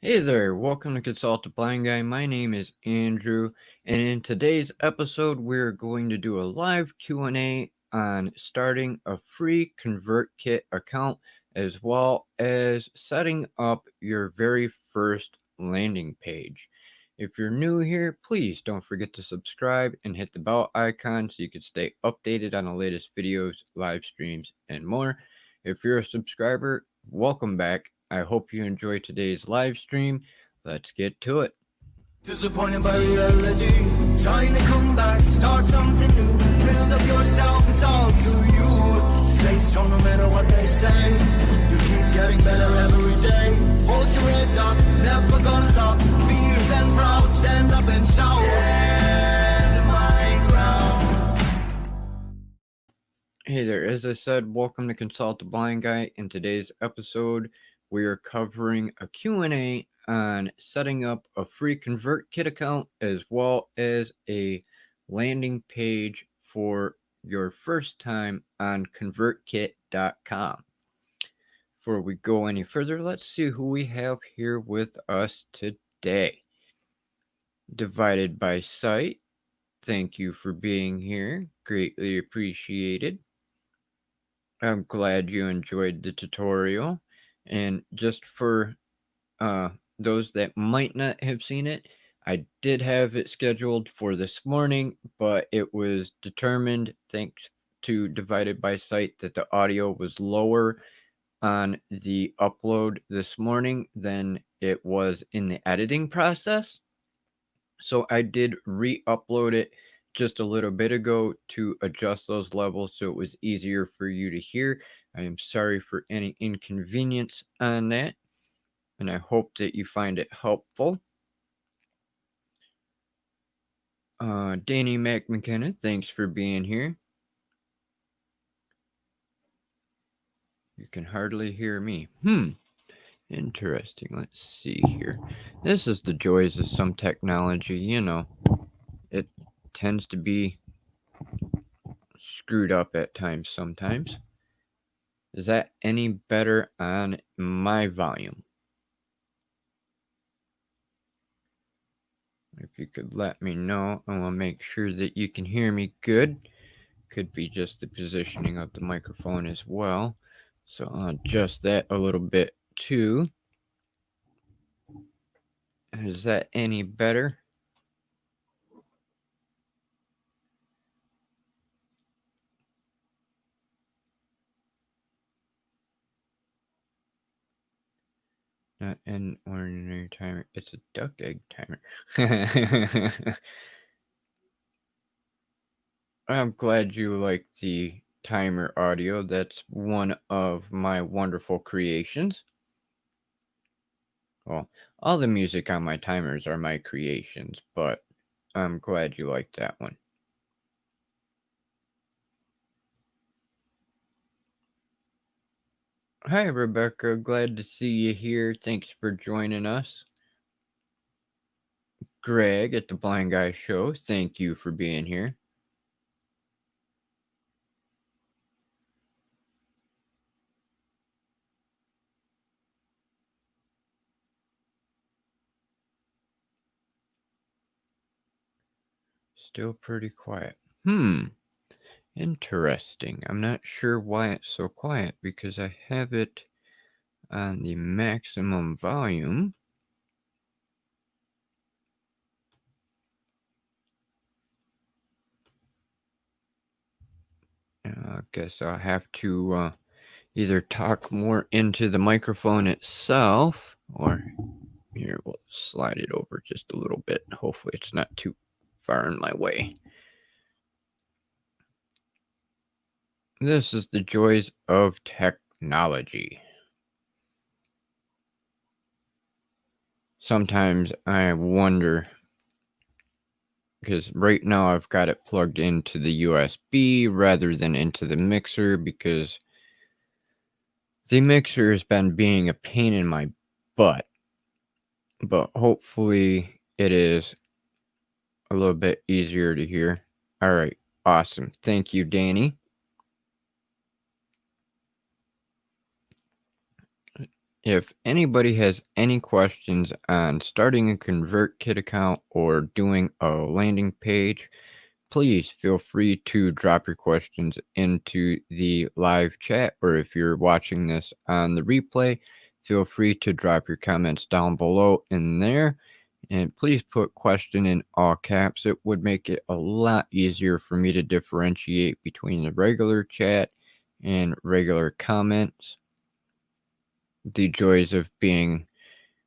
Hey there, welcome to Consult the Blind Guy. My name is Andrew, and in today's episode, we're going to do a live Q&A on starting a free ConvertKit account, as well as setting up your very first landing page. If you're new here, please don't forget to subscribe and hit the bell icon so you can stay updated on the latest videos, live streams, and more. If you're a subscriber, welcome back. I hope you enjoy today's live stream. Let's get to it. Disappointed by reality, trying to come back, start something new, build up yourself, it's all to you. Stay strong no matter what they say, you keep getting better every day. Hold your head up, never gonna stop, fierce and proud, stand up and shout. Stand my ground. Hey there, as I said, welcome to Consult the Blind Guy. In today's episode, we are covering a Q&A on setting up a free ConvertKit account as well as a landing page for your first time on convertkit.com. Before we go any further, let's see who we have here with us today. Divided by Sight, thank you for being here. Greatly appreciated. I'm glad you enjoyed the tutorial. And just for those that might not have seen it, I did have it scheduled for this morning, but it was determined, thanks to Divided by Sight, that the audio was lower on the upload this morning than it was in the editing process. So I did re-upload it just a little bit ago to adjust those levels so it was easier for you to hear. I am sorry for any inconvenience on that, and I hope that you find it helpful. Danny McKenna, thanks for being here. You can hardly hear me. Interesting. Let's see here. This is the joys of some technology, you know. It tends to be screwed up at times sometimes. Is that any better on my volume? If you could let me know, I will make sure that you can hear me good. Could be just the positioning of the microphone as well. So I'll adjust that a little bit too. Is that any better? Not an ordinary timer. It's a duck egg timer. I'm glad you like the timer audio. That's one of my wonderful creations. Well, all the music on my timers are my creations, but I'm glad you like that one. Hi, Rebecca. Glad to see you here. Thanks for joining us. Greg at the Blind Guy Show, thank you for being here. Still pretty quiet. Interesting. I'm not sure why it's so quiet because I have it on the maximum volume. I guess I'll have to either talk more into the microphone itself, or here, we'll slide it over just a little bit. Hopefully it's not too far in my way. This is the joys of technology. Sometimes I wonder, because right now I've got it plugged into the USB rather than into the mixer, because the mixer has been being a pain in my butt. But hopefully it is a little bit easier to hear. All right, awesome. Thank you, Danny. If anybody has any questions on starting a ConvertKit account or doing a landing page, please feel free to drop your questions into the live chat, or if you're watching this on the replay, feel free to drop your comments down below in there. And please put question in all caps. It would make it a lot easier for me to differentiate between the regular chat and regular comments. The joys of being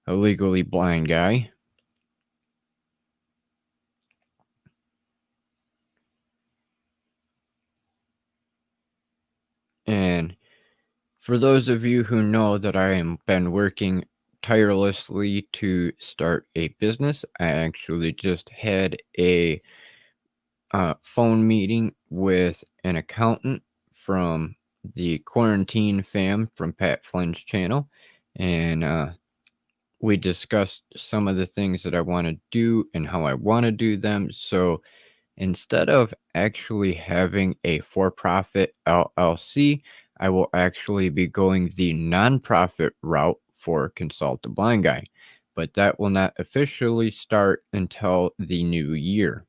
a legally blind guy. And for those of you who know that I have been working tirelessly to start a business, I actually just had a phone meeting with an accountant from the Quarantine Fam from Pat Flynn's channel, and we discussed some of the things that I want to do and how I want to do them. So instead of actually having a for-profit LLC, I will actually be going the nonprofit route for Consult the Blind Guy, but that will not officially start until the new year.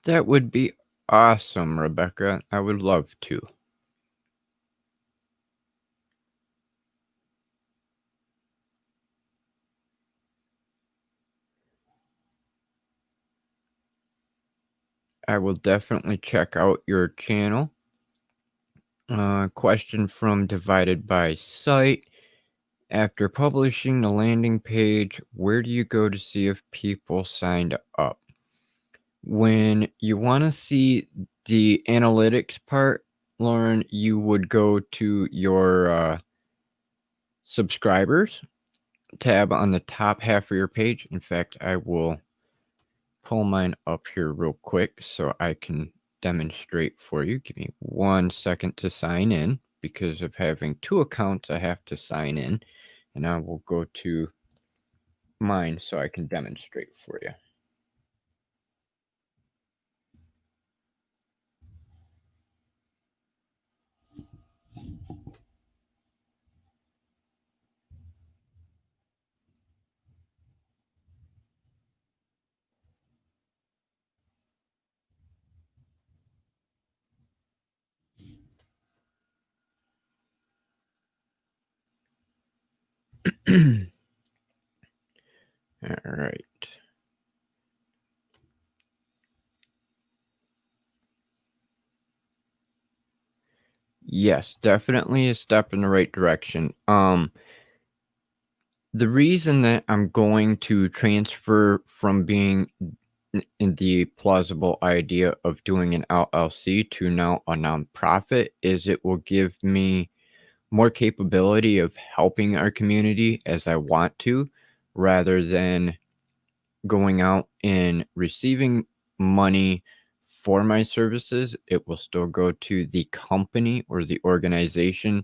That would be awesome, Rebecca. I would love to. I will definitely check out your channel. Question from Divided by Site. After publishing the landing page, where do you go to see if people signed up? When you want to see the analytics part, Lauren, you would go to your subscribers tab on the top half of your page. In fact, I will pull mine up here real quick so I can demonstrate for you. Give me 1 second to sign in. Because of having 2 accounts, I have to sign in, and I will go to mine so I can demonstrate for you. All right. Yes, definitely a step in the right direction. The reason that I'm going to transfer from being in the plausible idea of doing an LLC to now a nonprofit is it will give me more capability of helping our community as I want to, rather than going out and receiving money for my services. It will still go to the company or the organization,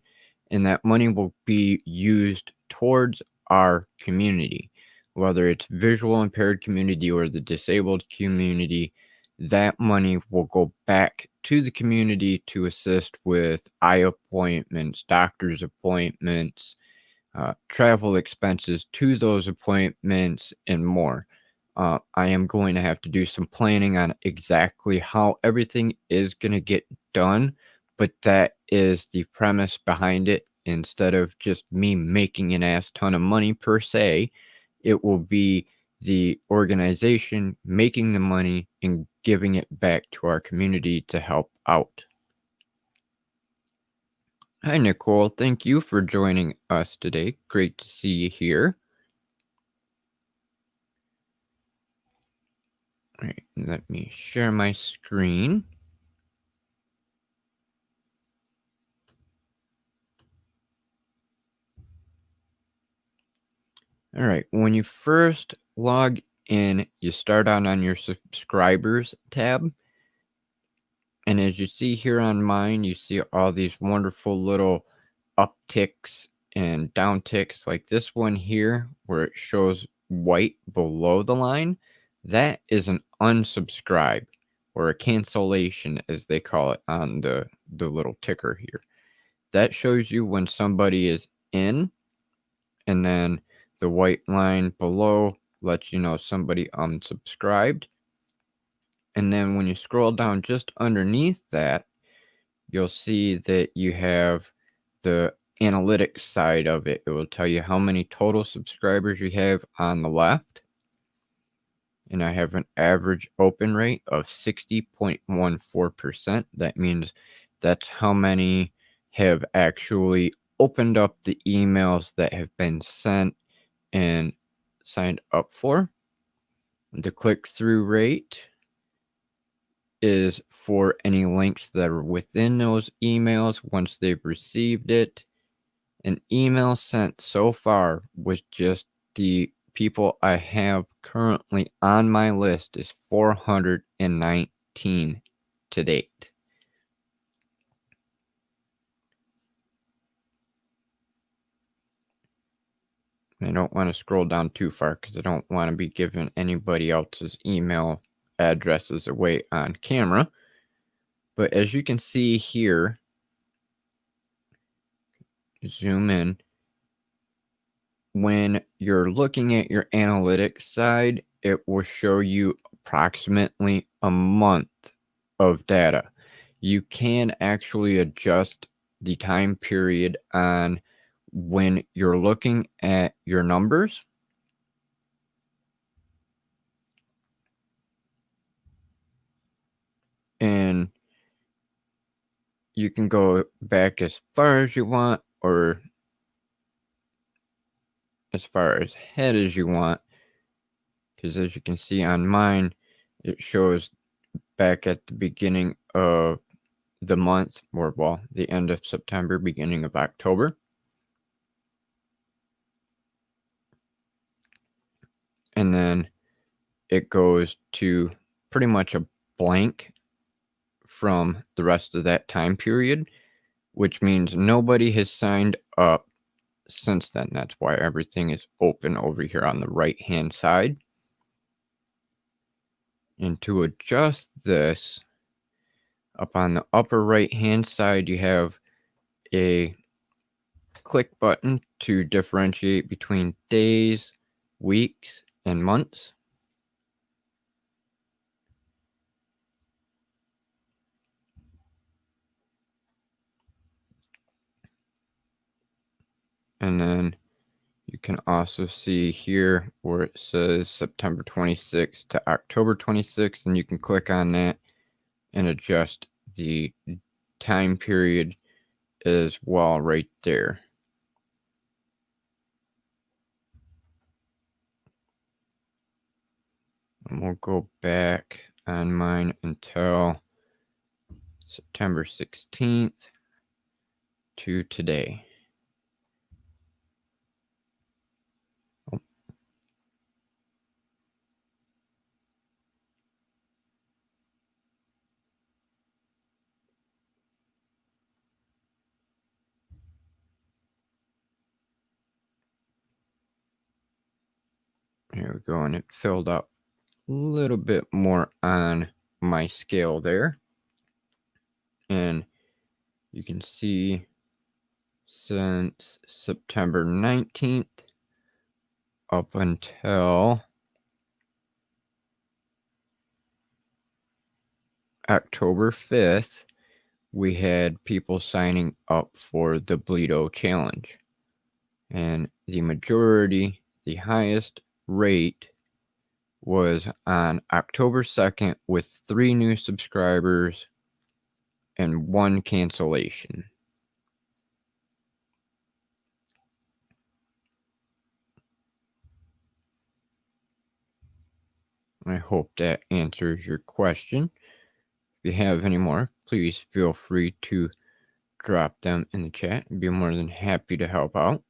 and that money will be used towards our community, whether it's visual impaired community or the disabled community. That money will go back to the community to assist with eye appointments, doctor's appointments, travel expenses to those appointments, and more. I am going to have to do some planning on exactly how everything is going to get done, but that is the premise behind it. Instead of just me making an ass ton of money per se, it will be the organization making the money and giving it back to our community to help out. Hi, Nicole. Thank you for joining us today. Great to see you here. All right, let me share my screen. All right, when you first log in, you start out on your subscribers tab. And as you see here on mine, you see all these wonderful little upticks and downticks, like this one here where it shows white below the line, that is an unsubscribe or a cancellation as they call it on the little ticker here. That shows you when somebody is in, and then the white line below lets you know somebody unsubscribed. And then when you scroll down just underneath that, you'll see that you have the analytics side of it. It will tell you how many total subscribers you have on the left. And I have an average open rate of 60.14%. That means that's how many have actually opened up the emails that have been sent and signed up for. The click-through rate is for any links that are within those emails once they've received it. An email sent so far was just the people I have currently on my list is 419 to date. I don't want to scroll down too far because I don't want to be giving anybody else's email addresses away on camera. But as you can see here, zoom in, when you're looking at your analytics side, it will show you approximately a month of data. You can actually adjust the time period on when you're looking at your numbers. And you can go back as far as you want or as far ahead as you want, because as you can see on mine, it shows back at the beginning of the month, or well, the end of September, beginning of October. And then it goes to pretty much a blank from the rest of that time period, which means nobody has signed up since then. That's why everything is open over here on the right hand side. And to adjust this, up on the upper right hand side, you have a click button to differentiate between days, weeks, and months. And then you can also see here where it says September 26th to October 26th, and you can click on that and adjust the time period as well right there. And we'll go back on mine until September 16th to today. Here we go, and it filled up a little bit more on my scale there. And you can see since September 19th up until October 5th, we had people signing up for the Bleedo challenge. And the majority, the highest rate, was on October 2nd with 3 new subscribers and 1 cancellation. I hope that answers your question. If you have any more, please feel free to drop them in the chat. I'd be more than happy to help out.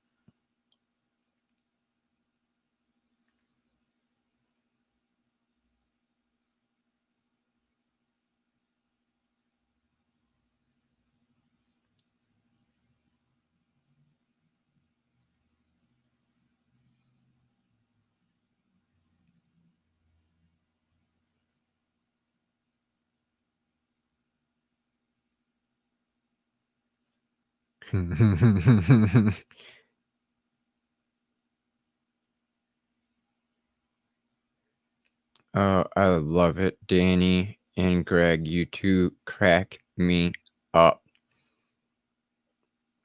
Oh, I love it, Danny and Greg. You two crack me up.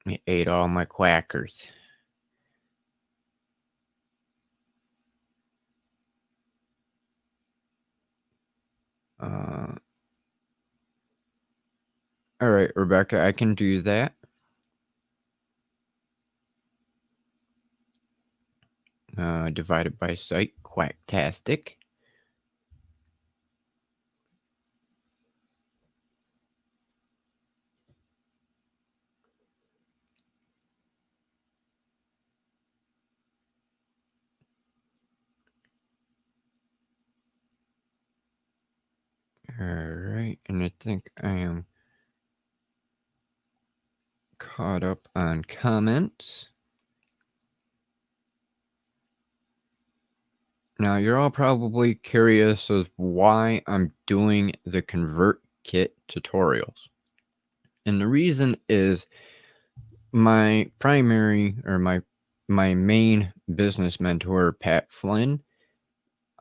You ate all my quackers. All right, Rebecca, I can do that. Divided by site, quacktastic. Alright, and I think I am caught up on comments. Now, you're all probably curious of why I'm doing the ConvertKit tutorials. And the reason is my primary or my main business mentor, Pat Flynn,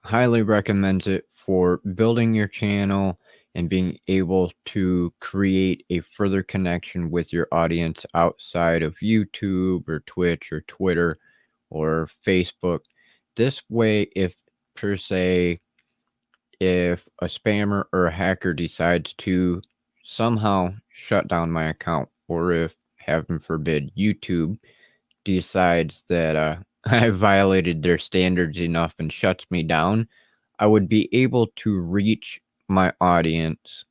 highly recommends it for building your channel and being able to create a further connection with your audience outside of YouTube or Twitch or Twitter or Facebook. This way, if per se, if a spammer or a hacker decides to somehow shut down my account, or if, heaven forbid, YouTube decides that I violated their standards enough and shuts me down, I would be able to reach my audience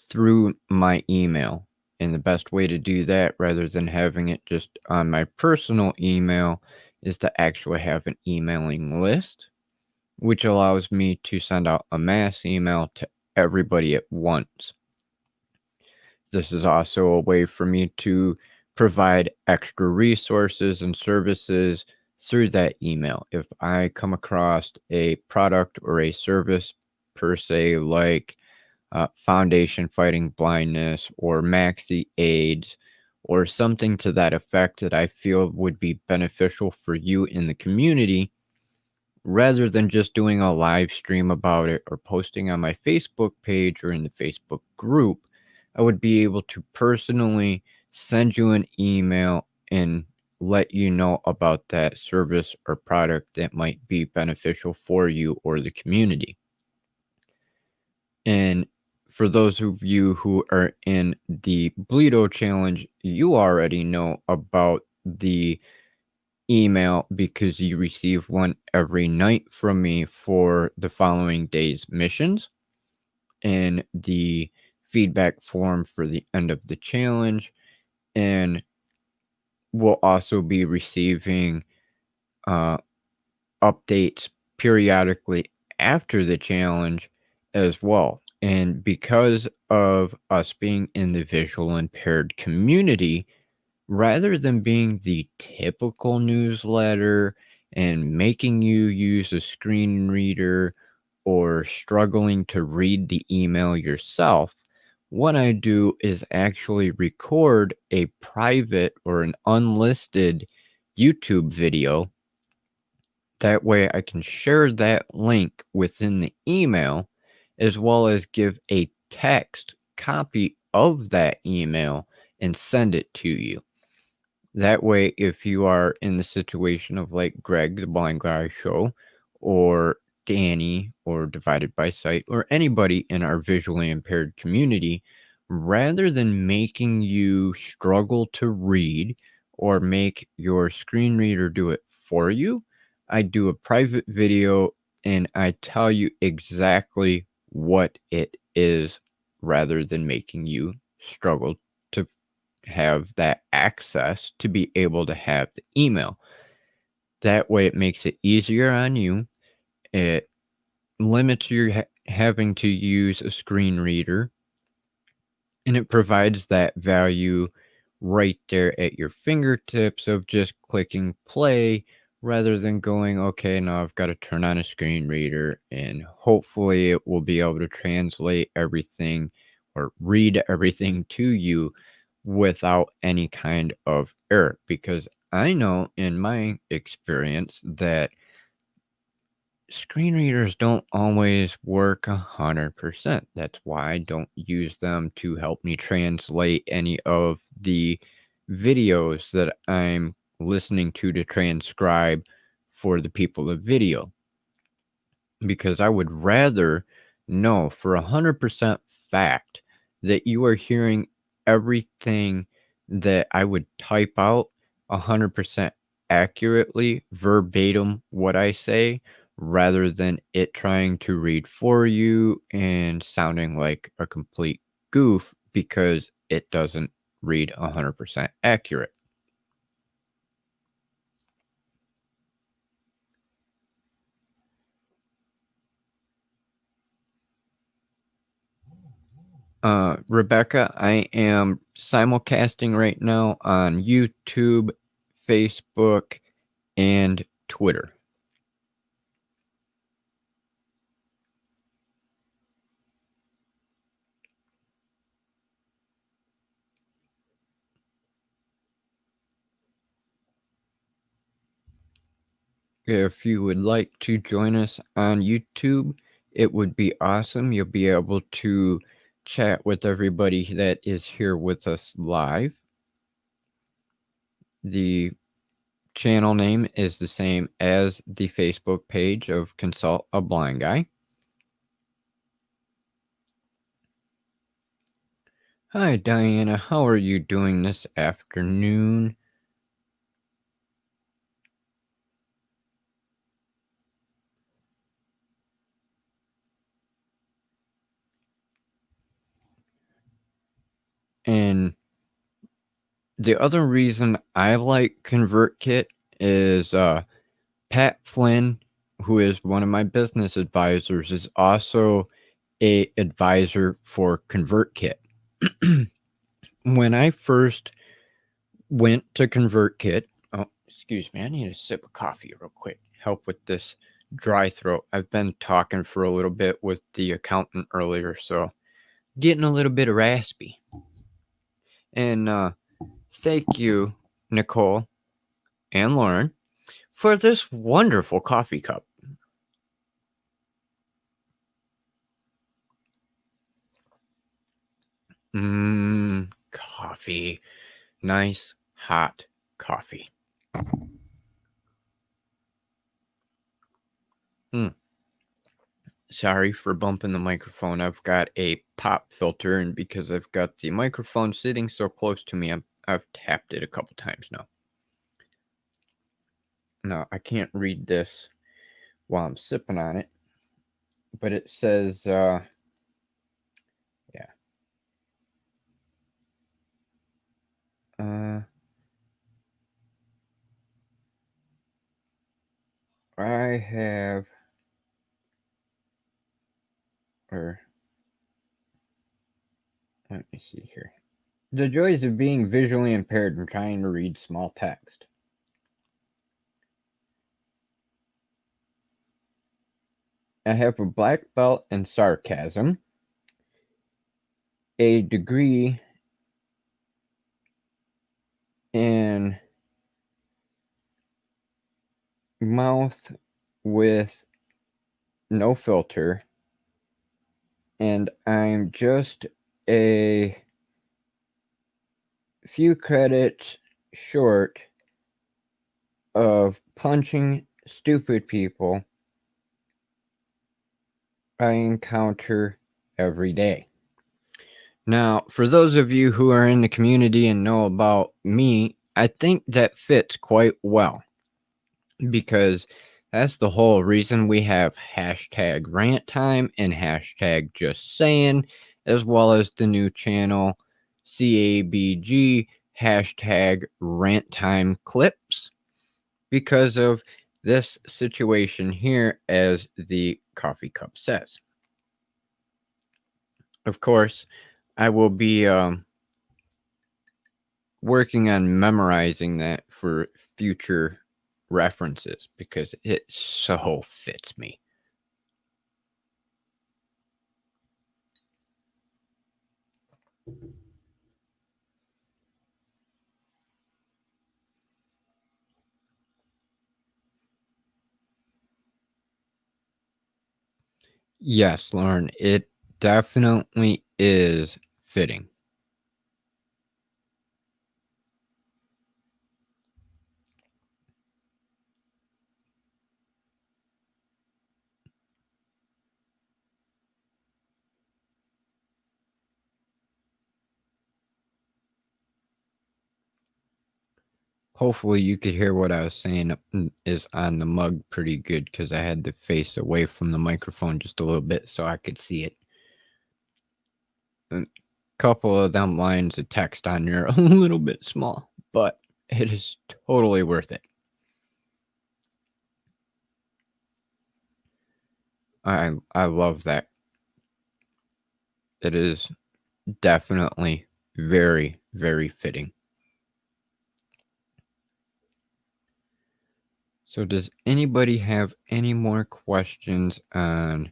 through my email. And the best way to do that, rather than having it just on my personal email, is to actually have an emailing list, which allows me to send out a mass email to everybody at once. This is also a way for me to provide extra resources and services through that email. If I come across a product or a service per se, like Foundation Fighting Blindness or Maxi AIDS or something to that effect that I feel would be beneficial for you in the community, rather than just doing a live stream about it or posting on my Facebook page or in the Facebook group, I would be able to personally send you an email and let you know about that service or product that might be beneficial for you or the community. And for those of you who are in the Bleedo challenge, you already know about the email because you receive one every night from me for the following day's missions, and the feedback form for the end of the challenge, and we'll also be receiving updates periodically after the challenge as well. And because of us being in the visual impaired community, rather than being the typical newsletter and making you use a screen reader or struggling to read the email yourself, what I do is actually record a private or an unlisted YouTube video. That way I can share that link within the email, as well as give a text copy of that email and send it to you. That way, if you are in the situation of like Greg, the Blind Guy Show, or Danny, or Divided by Sight, or anybody in our visually impaired community, rather than making you struggle to read or make your screen reader do it for you, I do a private video and I tell you exactly what it is, rather than making you struggle to have that access to be able to have the email. That way it makes it easier on you. It limits your having to use a screen reader, and it provides that value right there at your fingertips of just clicking play, rather than going, okay, now I've got to turn on a screen reader and hopefully it will be able to translate everything or read everything to you, without any kind of error, because I know in my experience that screen readers don't always work 100%. That's why I don't use them to help me translate any of the videos that I'm listening to transcribe for the people of video, because I would rather know for 100% fact that you are hearing everything that I would type out 100% accurately, verbatim what I say, rather than it trying to read for you and sounding like a complete goof because it doesn't read 100% accurate. Rebecca, I am simulcasting right now on YouTube, Facebook, and Twitter. If you would like to join us on YouTube, it would be awesome. You'll be able to chat with everybody that is here with us live. The channel name is the same as the Facebook page of Consult a Blind Guy. Hi, Diana. How are you doing this afternoon? And the other reason I like ConvertKit is Pat Flynn, who is one of my business advisors, is also a advisor for ConvertKit. When I first went to ConvertKit, oh, excuse me, I need a sip of coffee real quick. Help with this dry throat. I've been talking for a little bit with the accountant earlier, so getting a little bit of raspy. And thank you, Nicole and Lauren, for this wonderful coffee cup. Coffee. Nice, hot coffee. Sorry for bumping the microphone. I've got a pop filter, and because I've got the microphone sitting so close to me, I've tapped it a couple times now. Now, I can't read this while I'm sipping on it, but it says, yeah. I have, or let me see here. The joys of being visually impaired and trying to read small text. I have a black belt in sarcasm, a degree in mouth with no filter, and I'm just a few credits short of punching stupid people I encounter every day. Now, for those of you who are in the community and know about me, I think that fits quite well, because that's the whole reason we have hashtag rant time and hashtag just saying, as well as the new channel CABG hashtag rant time clips, because of this situation here, as the coffee cup says. Of course, I will be working on memorizing that for future references, because it so fits me. Yes, Lauren, it definitely is fitting. Hopefully, you could hear what I was saying is on the mug pretty good because I had to face away from the microphone just a little bit so I could see it. A couple of them lines of text on there are a little bit small, but it is totally worth it. I love that. It is definitely very, very fitting. So, does anybody have any more questions on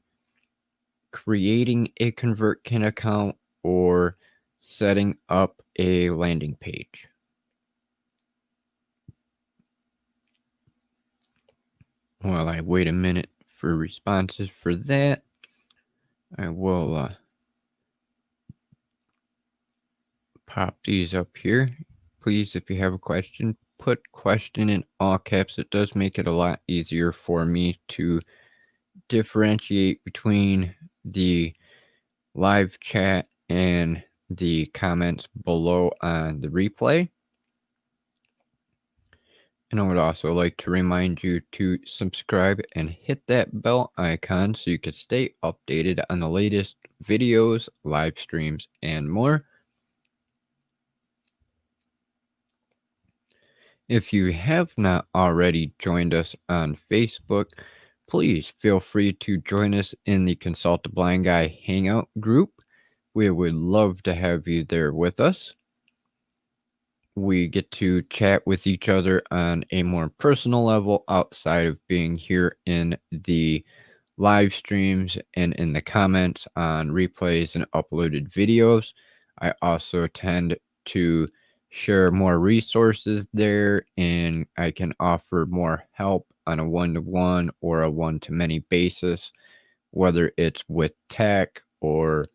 creating a ConvertKit account or setting up a landing page? While I wait a minute for responses for that, I will pop these up here. Please, if you have a question, put question in all caps. It does make it a lot easier for me to differentiate between the live chat and the comments below on the replay. And I would also like to remind you to subscribe and hit that bell icon so you can stay updated on the latest videos, live streams, and more. If you have not already joined us on Facebook, please feel free to join us in the Consult the Blind Guy Hangout group. We would love to have you there with us. We get to chat with each other on a more personal level outside of being here in the live streams and in the comments on replays and uploaded videos. I also tend to share more resources there, and I can offer more help on a one-to-one or a one-to-many basis, whether it's with tech or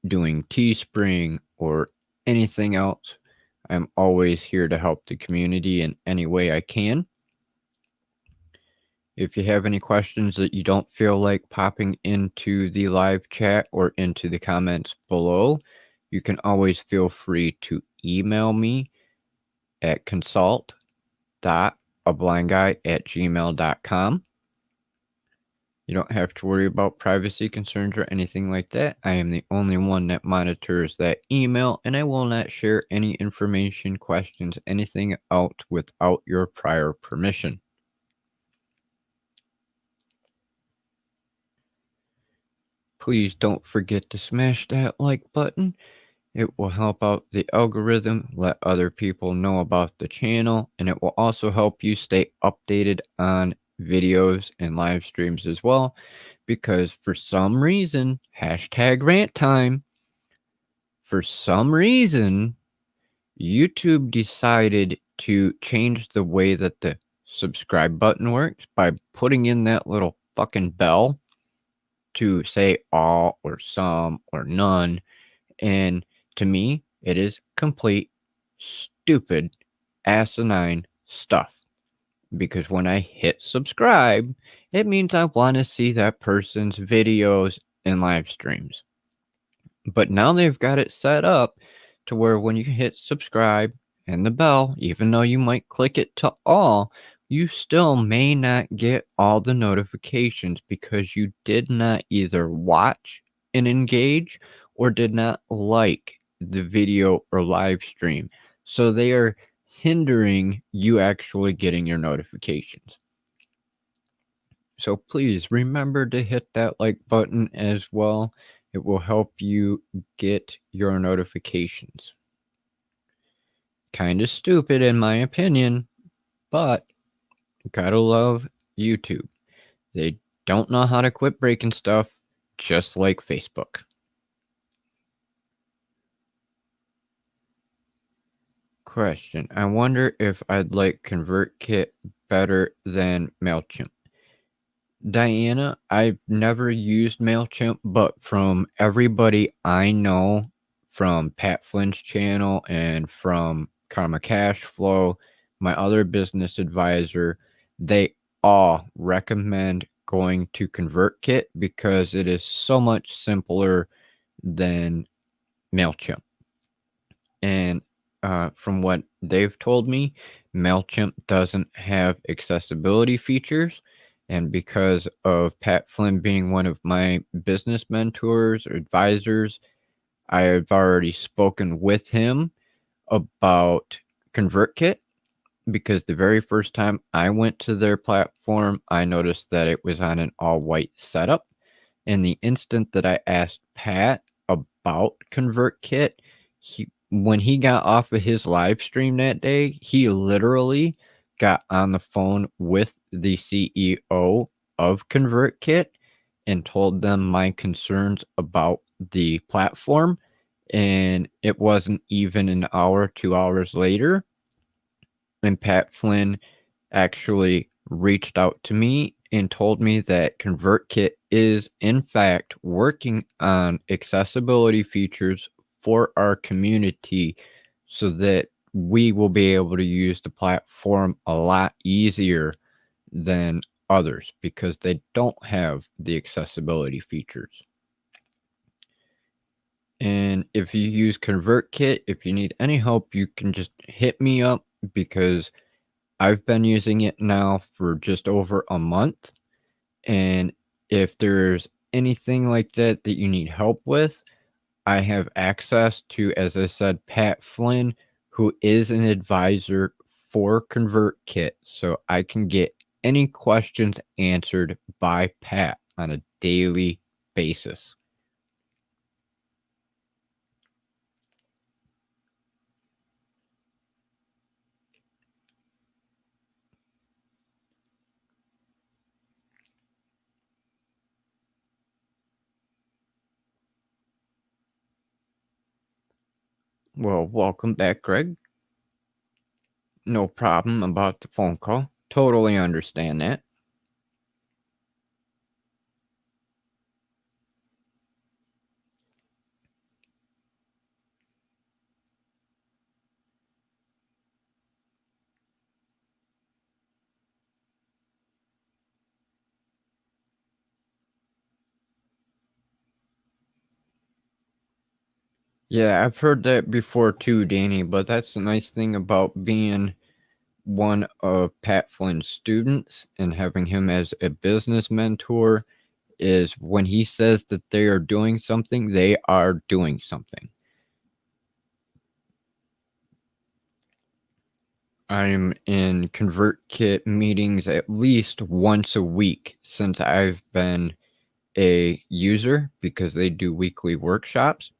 doing Teespring or anything else. I'm always here to help the community in any way I can. If you have any questions that you don't feel like popping into the live chat or into the comments below, you can always feel free to email me at consult.ablindguy@gmail.com. You don't have to worry about privacy concerns or anything like that. I am the only one that monitors that email, and I will not share any information, questions, anything out without your prior permission. Please don't forget to smash that like button. It will help out the algorithm, let other people know about the channel, and it will also help you stay updated on videos and live streams as well. Because for some reason, hashtag rant time, for some reason, YouTube decided to change the way that the subscribe button works by putting in that little fucking bell to say all or some or none. And to me, it is complete, stupid, asinine stuff. Because when I hit subscribe, it means I want to see that person's videos and live streams. But now they've got it set up to where when you hit subscribe and the bell, even though you might click it to all, you still may not get all the notifications because you did not either watch and engage or did not like the video or live stream. So they are hindering you actually getting your notifications. So please remember to hit that like button as well. It will help you get your notifications. Kind of stupid in my opinion, but gotta love YouTube. They don't know how to quit breaking stuff, just like Facebook. Question. I wonder if I'd like ConvertKit better than MailChimp. Diana, I've never used MailChimp, but from everybody I know from Pat Flynn's channel and from Karma Cash Flow, my other business advisor, they all recommend going to ConvertKit because it is so much simpler than MailChimp. And from what they've told me, MailChimp doesn't have accessibility features. And because of Pat Flynn being one of my business mentors or advisors, I have already spoken with him about ConvertKit because the very first time I went to their platform, I noticed that it was on an all white setup. And the instant that I asked Pat about ConvertKit, when he got off of his live stream that day, he literally got on the phone with the CEO of ConvertKit and told them my concerns about the platform. And it wasn't even an hour, 2 hours later, and Pat Flynn actually reached out to me and told me that ConvertKit is, in fact, working on accessibility features for our community so that we will be able to use the platform a lot easier than others because they don't have the accessibility features. And if you use ConvertKit, if you need any help, you can just hit me up because I've been using it now for just over a month. And if there's anything like that that you need help with, I have access to, as I said, Pat Flynn, who is an advisor for ConvertKit. So I can get any questions answered by Pat on a daily basis. Well, welcome back, Greg. No problem about the phone call. Totally understand that. Yeah, I've heard that before too, Danny, but that's the nice thing about being one of Pat Flynn's students and having him as a business mentor is when he says that they are doing something, they are doing something. I'm in ConvertKit meetings at least once a week since I've been a user because they do weekly workshops.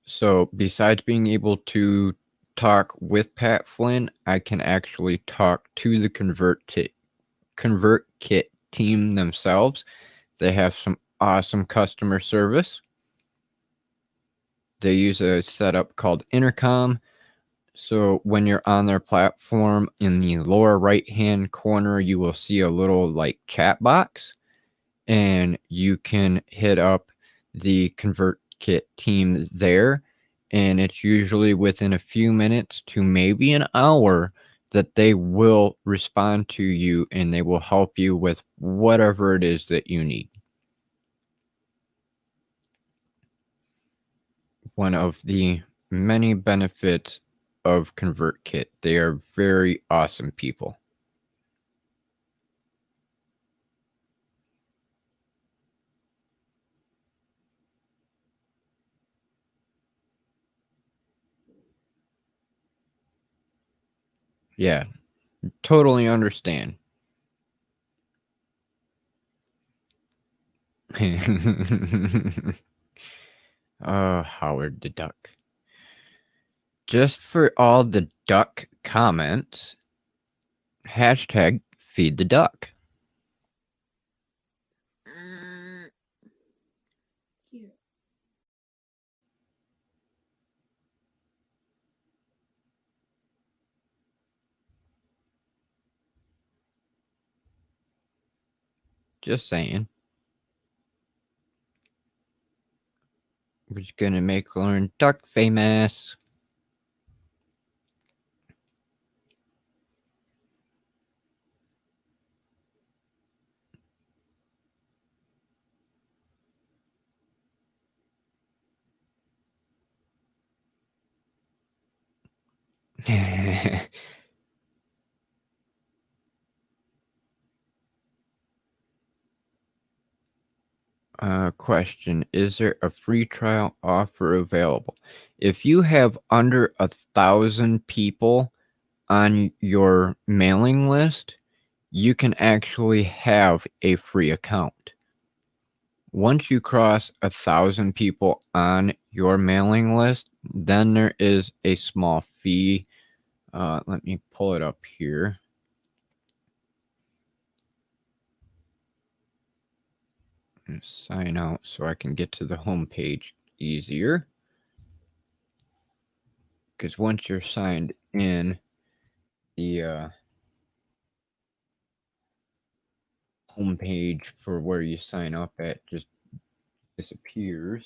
So besides being able to talk with Pat Flynn, I can actually talk to the ConvertKit team themselves. They have some awesome customer service. They use a setup called Intercom. So when you're on their platform, in the lower right hand corner, you will see a little like chat box, and you can hit up the ConvertKit team there. And it's usually within a few minutes to maybe an hour that they will respond to you and they will help you with whatever it is that you need. One of the many benefits of ConvertKit. They are very awesome people. Yeah, totally understand. Howard the Duck. Just for all the duck comments, hashtag feed the duck. Here. Just saying. We're just gonna make Lauren Duck famous. Question: is there a free trial offer available? If you have under 1,000 people on your mailing list, you can actually have a free account. Once you cross 1,000 people on your mailing list, then there is a small fee. Let me pull it up here. Sign out so I can get to the home page easier. Because once you're signed in, the home page for where you sign up at just disappears.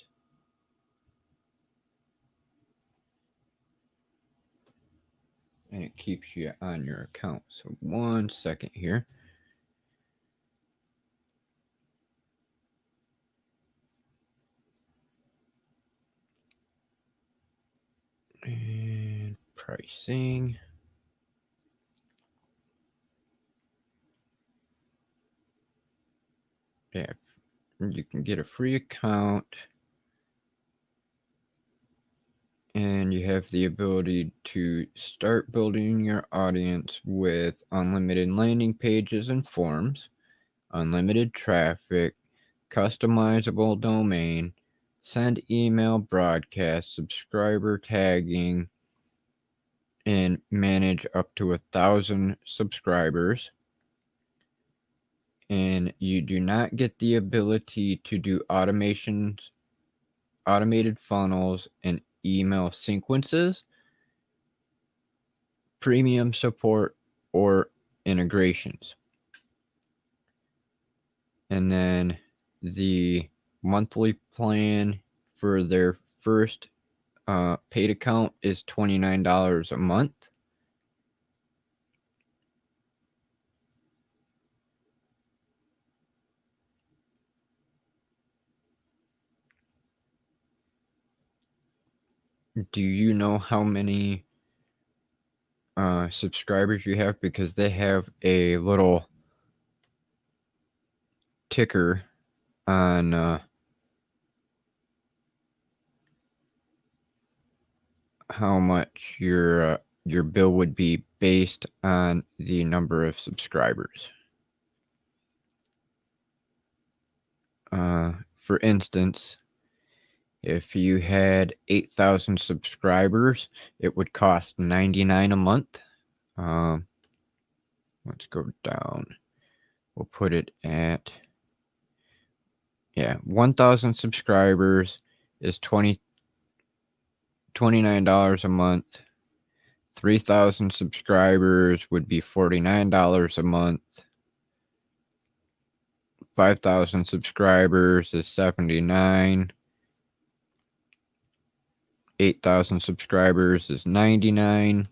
And it keeps you on your account. So 1 second here. And pricing. Yeah, you can get a free account. And you have the ability to start building your audience with unlimited landing pages and forms, unlimited traffic, customizable domain, send email broadcast, subscriber tagging, and manage up to 1,000 subscribers. And you do not get the ability to do automations, automated funnels, and email sequences, premium support, or integrations. And then the monthly plan for their first paid account is $29 a month. Do you know how many subscribers you have? Because they have a little ticker on how much your bill would be based on the number of subscribers. For instance, if you had 8,000 subscribers, it would cost $99 a month. Let's go down. We'll put it at 1,000 subscribers is $29 a month. 3,000 subscribers would be $49 a month. 5,000 subscribers is $79. 8,000 subscribers is $99.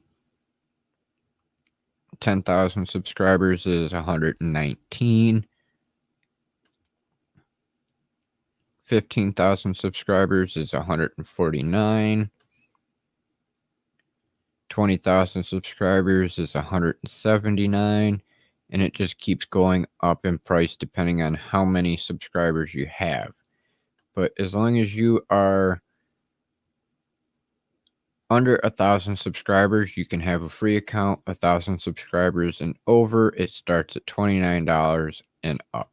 10,000 subscribers is $119. 15,000 subscribers is $149. 20,000 subscribers is $179. And it just keeps going up in price depending on how many subscribers you have. But as long as you are under 1,000 subscribers, you can have a free account. 1,000 subscribers and over, it starts at $29 and up.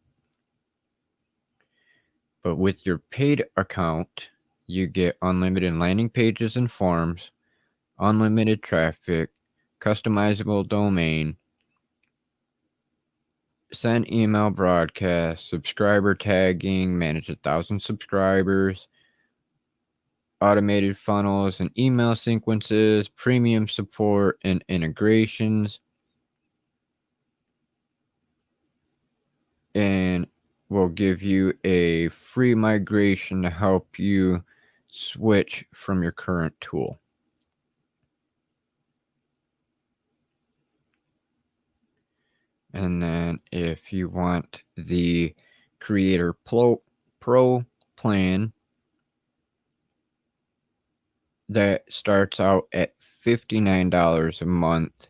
But with your paid account, you get unlimited landing pages and forms, unlimited traffic, customizable domain, send email broadcast, subscriber tagging, manage 1,000 subscribers, automated funnels and email sequences, premium support and integrations, and will give you a free migration to help you switch from your current tool. And then if you want the Creator Pro plan, that starts out at $59 a month.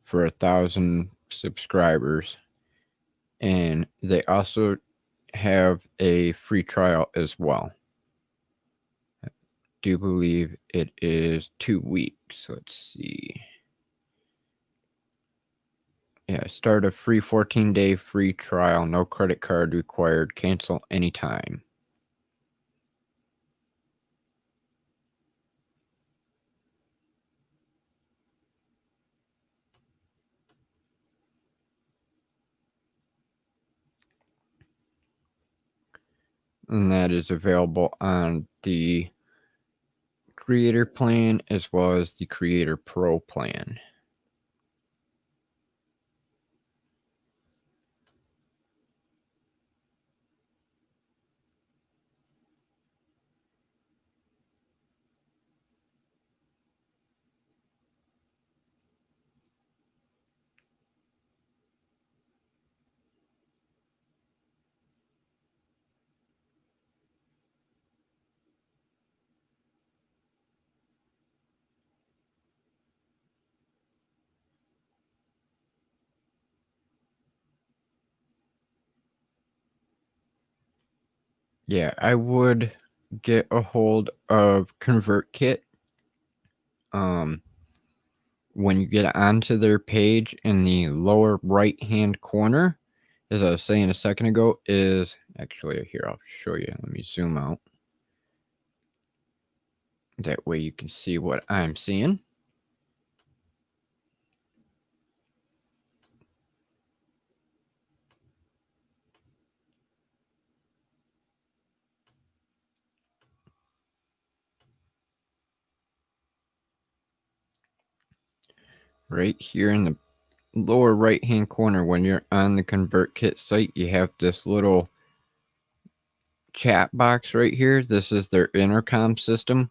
For 1,000 subscribers. And they also have a free trial as well. I do believe it is 2 weeks. Let's see. Yeah, start a free 14-day free trial. No credit card required. Cancel anytime. And that is available on the Creator plan as well as the Creator Pro plan. Yeah, I would get a hold of ConvertKit. When you get onto their page in the lower right hand corner, as I was saying a second ago, is actually here, I'll show you. Let me zoom out. That way you can see what I'm seeing. Right here in the lower right hand corner, when you're on the ConvertKit site, you have this little chat box right here. This is their intercom system.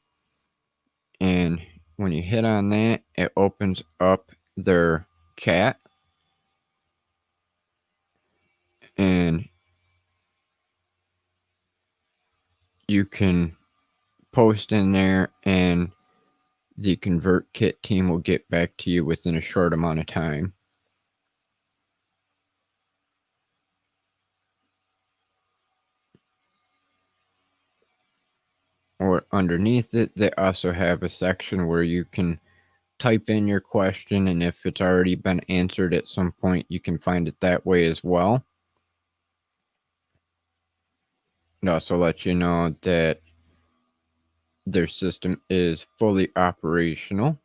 And when you hit on that, it opens up their chat. And you can post in there and the ConvertKit team will get back to you within a short amount of time. Or underneath it, they also have a section where you can type in your question, and if it's already been answered at some point, you can find it that way as well. It also lets you know that their system is fully operational.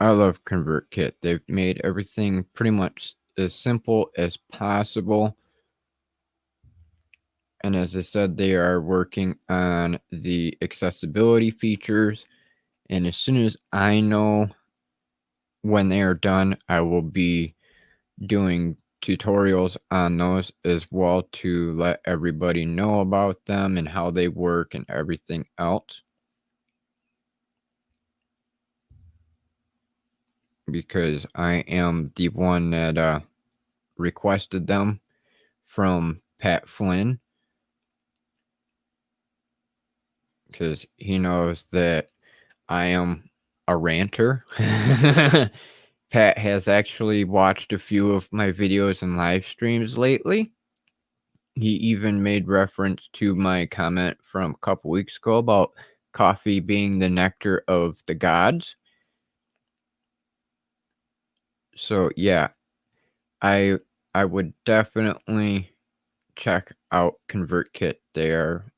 I love ConvertKit. They've made everything pretty much as simple as possible. And as I said, they are working on the accessibility features. And as soon as I know when they are done, I will be doing tutorials on those as well to let everybody know about them and how they work and everything else. Because I am the one that requested them from Pat Flynn. Because he knows that I am a ranter. Pat has actually watched a few of my videos and live streams lately. He even made reference to my comment from a couple weeks ago about coffee being the nectar of the gods. So yeah, I would definitely check out ConvertKit. They are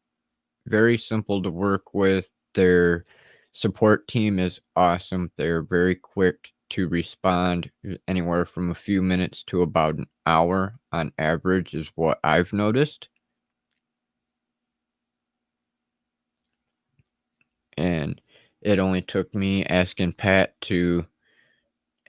very simple to work with. Their support team is awesome. They're very quick to respond anywhere from a few minutes to about an hour on average is what I've noticed. And it only took me asking Pat to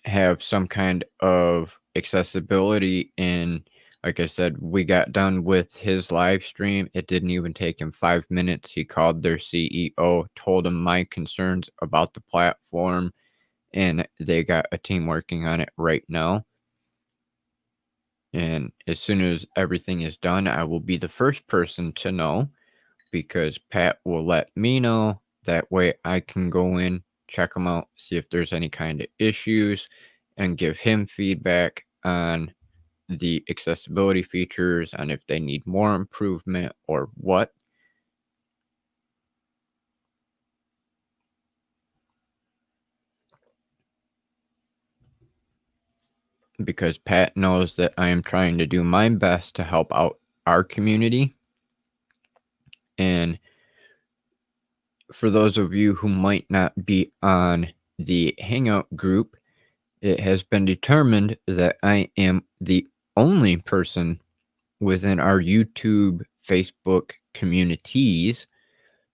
have some kind of accessibility. And like I said, we got done with his live stream. It didn't even take him 5 minutes. He called their CEO, told him my concerns about the platform, and they got a team working on it right now. And as soon as everything is done, I will be the first person to know, because Pat will let me know. That way I can go in, check them out, see if there's any kind of issues, and give him feedback on the accessibility features, on if they need more improvement or what. Because Pat knows that I am trying to do my best to help out our community. And for those of you who might not be on the Hangout group, it has been determined that I am the only person within our YouTube, Facebook communities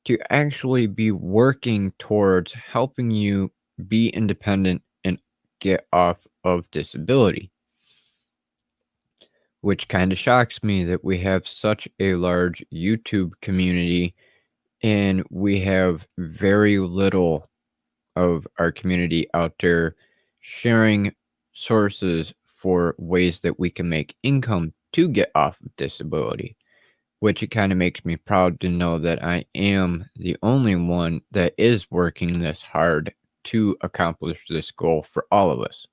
to actually be working towards helping you be independent and get off of disability. Which kind of shocks me that we have such a large YouTube community and we have very little of our community out there sharing sources for ways that we can make income to get off of disability, which it kind of makes me proud to know that I am the only one that is working this hard to accomplish this goal for all of us.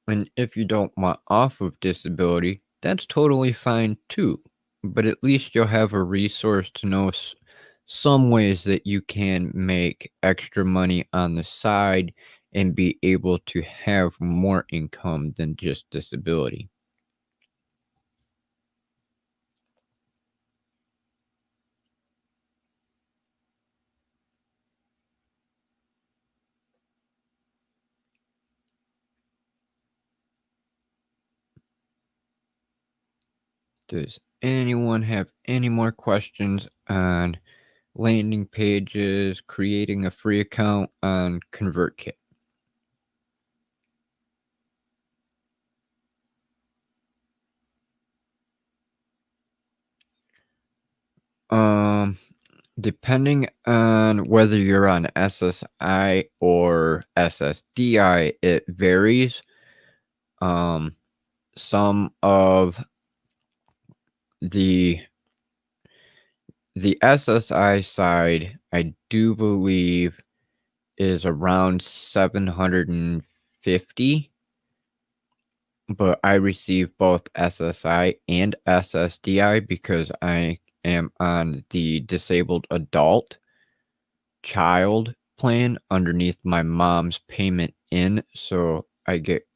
And if you don't want off of disability, that's totally fine too. But at least you'll have a resource to know some ways that you can make extra money on the side and be able to have more income than just disability. Does anyone have any more questions on landing pages, creating a free account on ConvertKit? Depending on whether you're on SSI or SSDI, it varies. Some of the SSI side, I do believe, is around 750, but I receive both SSI and SSDI because I am on the disabled adult child plan underneath my mom's payment in, so I get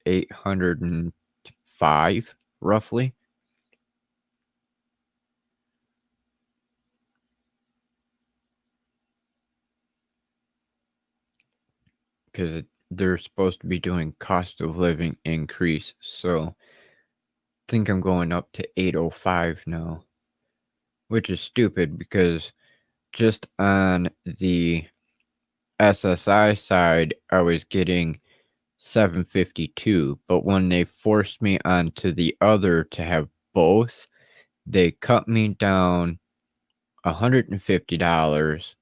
805 roughly. Because they're supposed to be doing cost of living increase, so I think I'm going up to 805 now, which is stupid because just on the SSI side I was getting 752, but when they forced me onto the other to have both, they cut me down $150,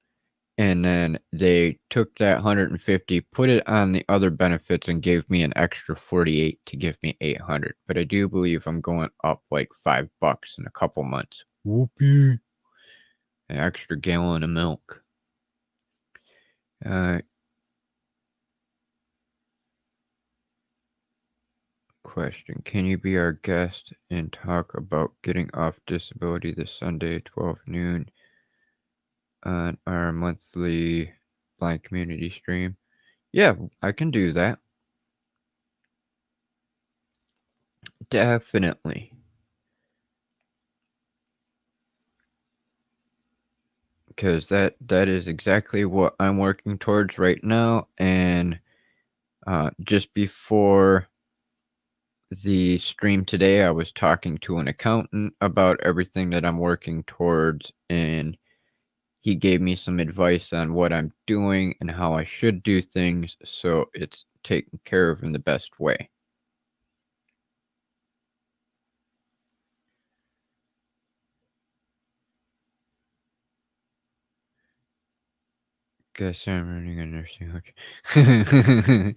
and then they took that 150, put it on the other benefits, and gave me an extra 48 to give me 800. But I do believe I'm going up like $5 in a couple months. Whoopee! An extra gallon of milk. Question: can you be our guest and talk about getting off disability this Sunday, 12 noon, on our monthly blind community stream? Yeah, I can do that. Definitely. because that is exactly what I'm working towards right now. And just before the stream today, I was talking to an accountant about everything that I'm working towards, and he gave me some advice on what I'm doing and how I should do things so it's taken care of in the best way. Guess I'm running a nursing home.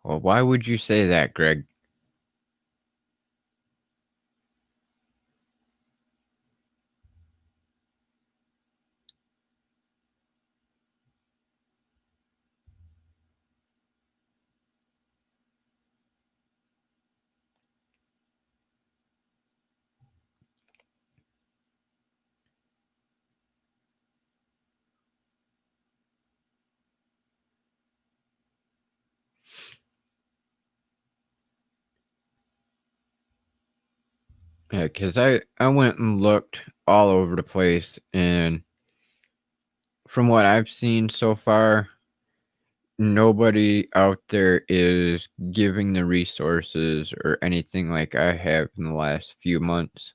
Well, why would you say that, Greg? Yeah, because I went and looked all over the place, and from what I've seen so far, nobody out there is giving the resources or anything like I have in the last few months.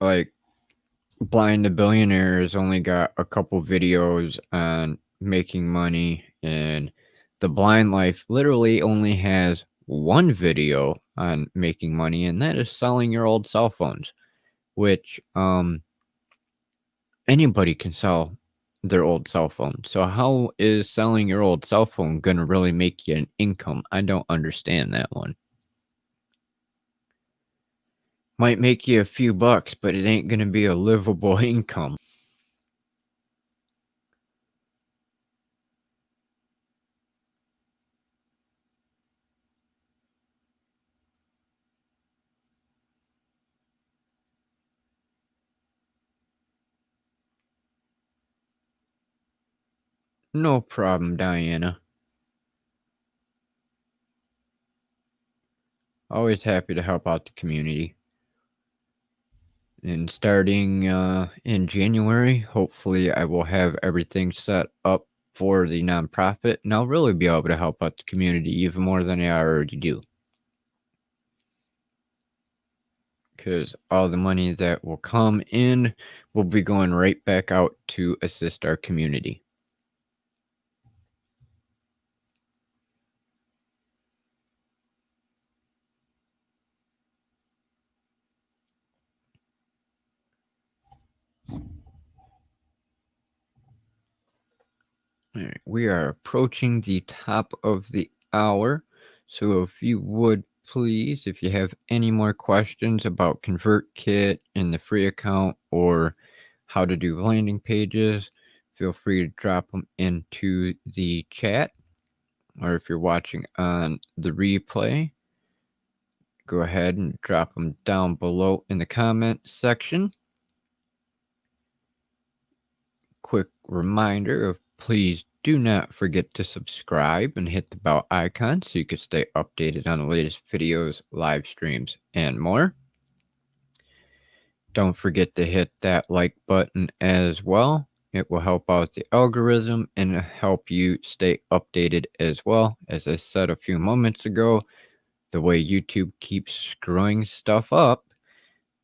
Like, Blind the Billionaire has only got a couple videos on making money, and The Blind Life literally only has one video on making money, and that is selling your old cell phones, which anybody can sell their old cell phone. So how is selling your old cell phone gonna really make you an income? I don't understand that one. Might make you a few bucks, but it ain't gonna be a livable income. No problem, Diana. Always happy to help out the community. And starting in January, hopefully I will have everything set up for the nonprofit, and I'll really be able to help out the community even more than I already do. Because all the money that will come in will be going right back out to assist our community. All right, we are approaching the top of the hour, so if you would please, if you have any more questions about ConvertKit and the free account or how to do landing pages, feel free to drop them into the chat, or if you're watching on the replay, go ahead and drop them down below in the comment section. Quick reminder of please do not forget to subscribe and hit the bell icon so you can stay updated on the latest videos, live streams, and more. Don't forget to hit that like button as well. It will help out the algorithm and help you stay updated as well. As I said a few moments ago, the way YouTube keeps screwing stuff up,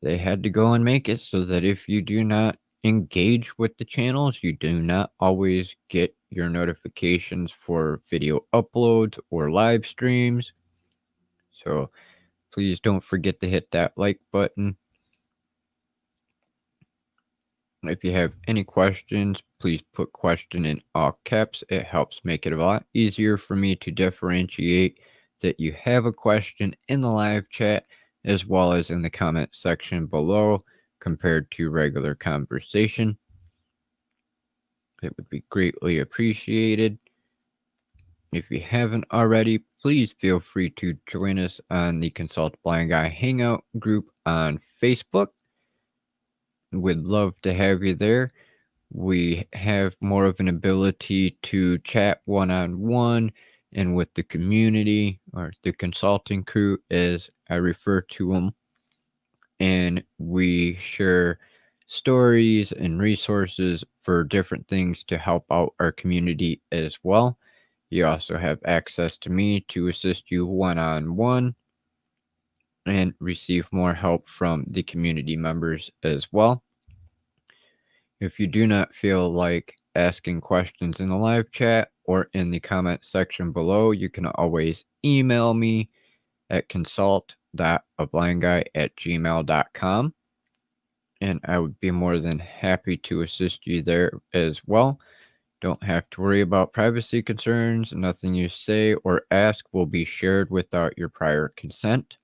they had to go and make it so that if you do not engage with the channels, you do not always get your notifications for video uploads or live streams. So please don't forget to hit that like button. If you have any questions, please put question in all caps. It helps make it a lot easier for me to differentiate that you have a question in the live chat as well as in the comment section below compared to regular conversation. It would be greatly appreciated. If you haven't already, please feel free to join us on the Consult Blind Guy Hangout group on Facebook. We'd love to have you there. We have more of an ability to chat one-on-one and with the community, or the consulting crew as I refer to them. and we share stories and resources for different things to help out our community as well. You also have access to me to assist you one on one and receive more help from the community members as well. If you do not feel like asking questions in the live chat or in the comment section below, you can always email me at consult.ablindguy@gmail.com, and I would be more than happy to assist you there as well. Don't have to worry about privacy concerns. Nothing you say or ask will be shared without your prior consent.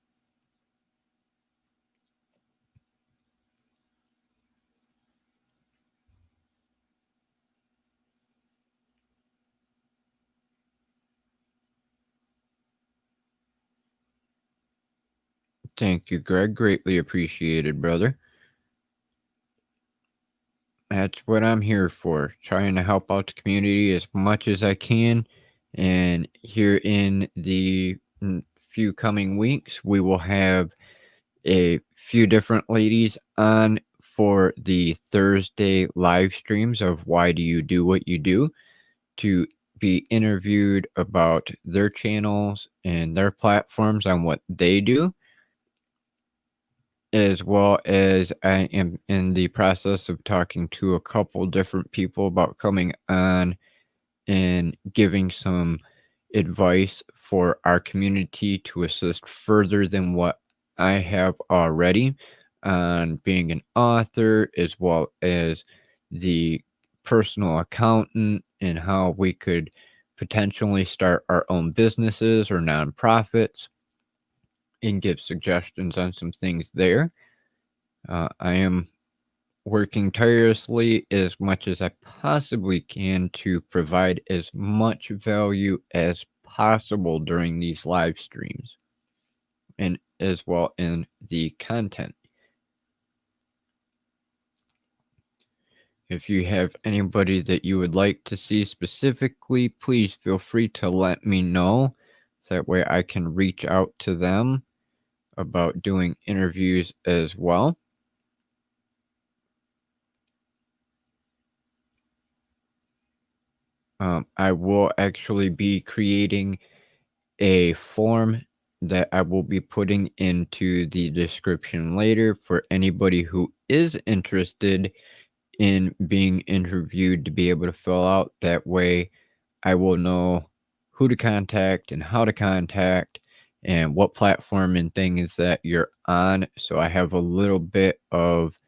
Thank you, Greg. Greatly appreciated, brother. That's what I'm here for, trying to help out the community as much as I can. And here in the few coming weeks, we will have a few different ladies on for the Thursday live streams of Why Do You Do What You Do, to be interviewed about their channels and their platforms on what they do, as well as I am in the process of talking to a couple different people about coming on and giving some advice for our community to assist further than what I have already on being an author, as well as the personal accountant and how we could potentially start our own businesses or nonprofits, and give suggestions on some things there. I am working tirelessly as much as I possibly can to provide as much value as possible during these live streams, and as well in the content. If you have anybody that you would like to see specifically, please feel free to let me know. That way I can reach out to them about doing interviews as well. I will actually be creating a form that I will be putting into the description later for anybody who is interested in being interviewed to be able to fill out. That way I will know who to contact and how to contact and what platform and things that you're on, so I have a little bit of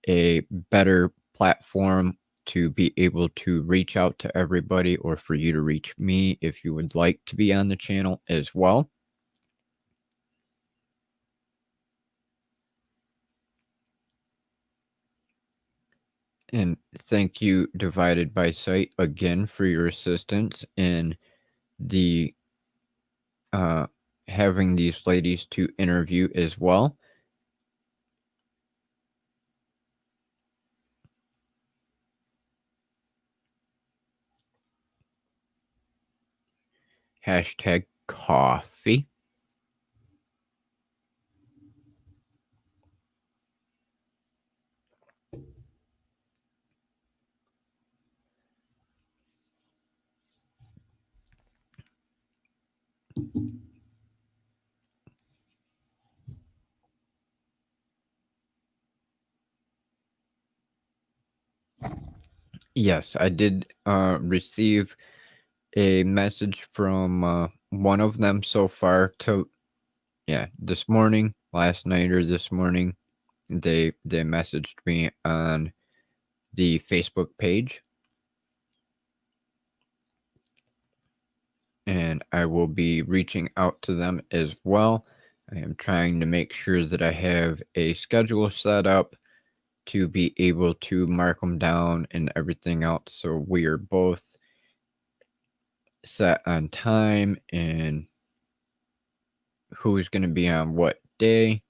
a better platform to be able to reach out to everybody, or for you to reach me if you would like to be on the channel as well. And thank you, Divided by Sight, again for your assistance in the having these ladies to interview as well. Hashtag coffee. Yes, I did receive a message from one of them so far to, this morning, last night or this morning. They messaged me on the Facebook page, and I will be reaching out to them as well. I am trying to make sure that I have a schedule set up to be able to mark them down and everything else, so we are both set on time and who's going to be on what day.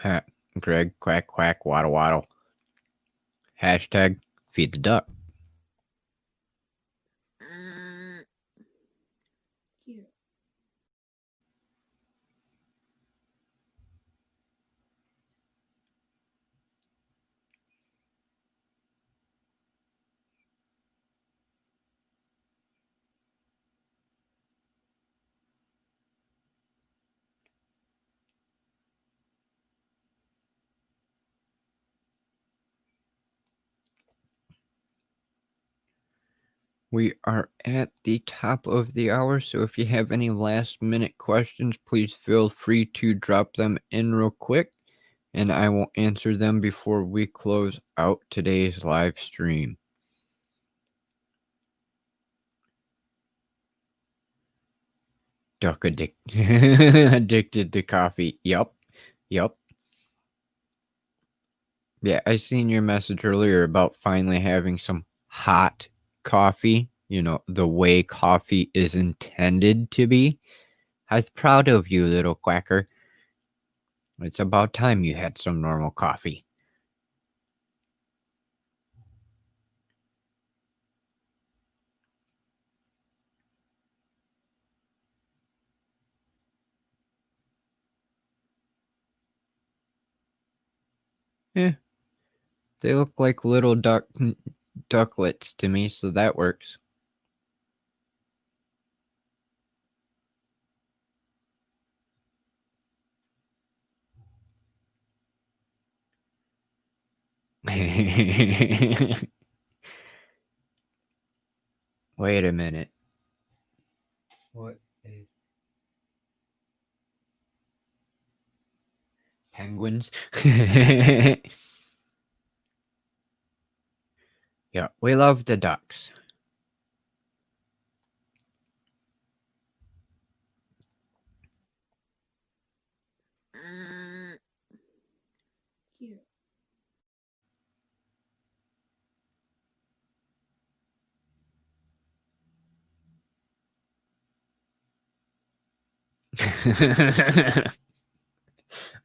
Ha, Greg, quack, quack, waddle, waddle. Hashtag feed the duck. Cute. We are at the top of the hour, so if you have any last minute questions, please feel free to drop them in real quick, and I will answer them before we close out today's live stream. Duck addicted to coffee. Yup. Yeah, I seen your message earlier about finally having some hot coffee. You know, the way coffee is intended to be. I was proud of you, little quacker. It's about time you had some normal coffee. Eh, they look like little ducklets to me, so that works. Wait a minute. What is penguins? Yeah, we love the ducks.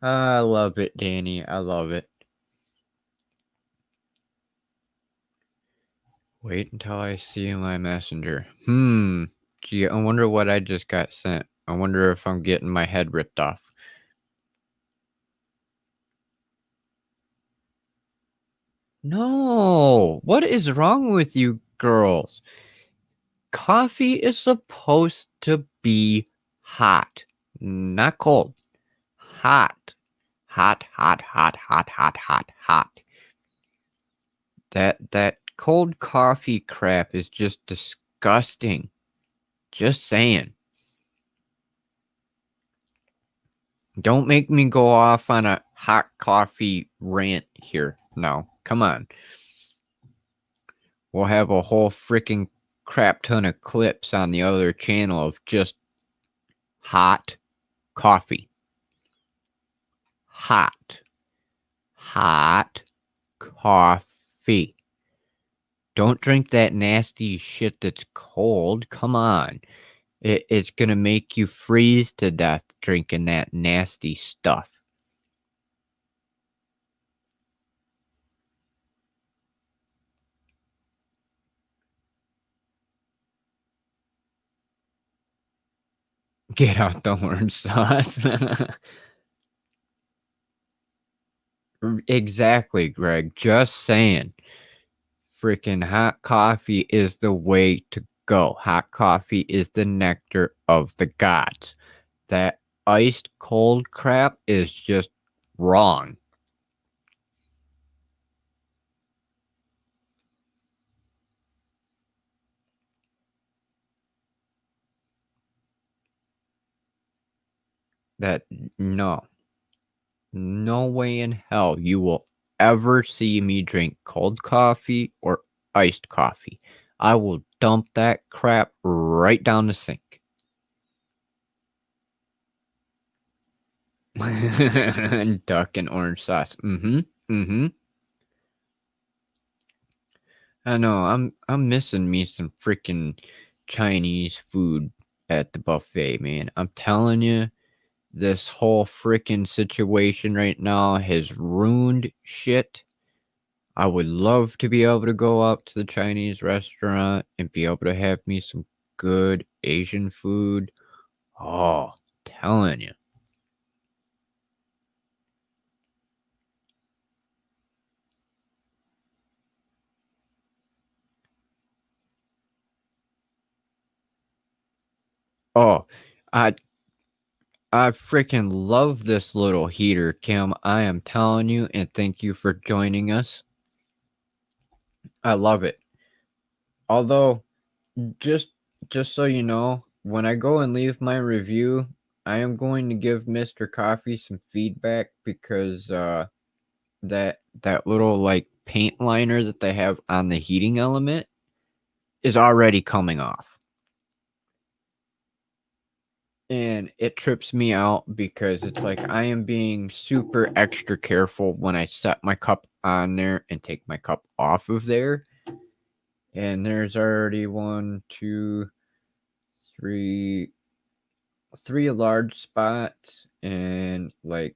I love it, Danny. I love it. Wait until I see my messenger. Gee, I wonder what I just got sent. I wonder if I'm getting my head ripped off. No! What is wrong with you girls? Coffee is supposed to be hot, not cold. Hot. Hot. That cold coffee crap is just disgusting. Just saying. Don't make me go off on a hot coffee rant here. No, come on. We'll have a whole freaking crap ton of clips on the other channel of just hot coffee. Hot coffee. Don't drink that nasty shit that's cold. Come on. It's going to make you freeze to death drinking that nasty stuff. Get out the orange sauce. Exactly, Greg. Just saying. Freaking hot coffee is the way to go. Hot coffee is the nectar of the gods. That iced cold crap is just wrong. No way in hell you will ever see me drink cold coffee or iced coffee. I will dump that crap right down the sink. Duck and orange sauce. I know. I'm missing me some freaking Chinese food at the buffet, man. I'm telling you, this whole freaking situation right now has ruined shit. I would love to be able to go up to the Chinese restaurant and be able to have me some good Asian food. Oh, telling you. Oh, I freaking love this little heater, Kim. I am telling you, and thank you for joining us. I love it. Although just just so you know, when I go and leave my review, I am going to give Mr. Coffee some feedback because that little like paint liner that they have on the heating element is already coming off. And it trips me out because it's like I am being super extra careful when I set my cup on there and take my cup off of there. And there's already one, two, three, three large spots and like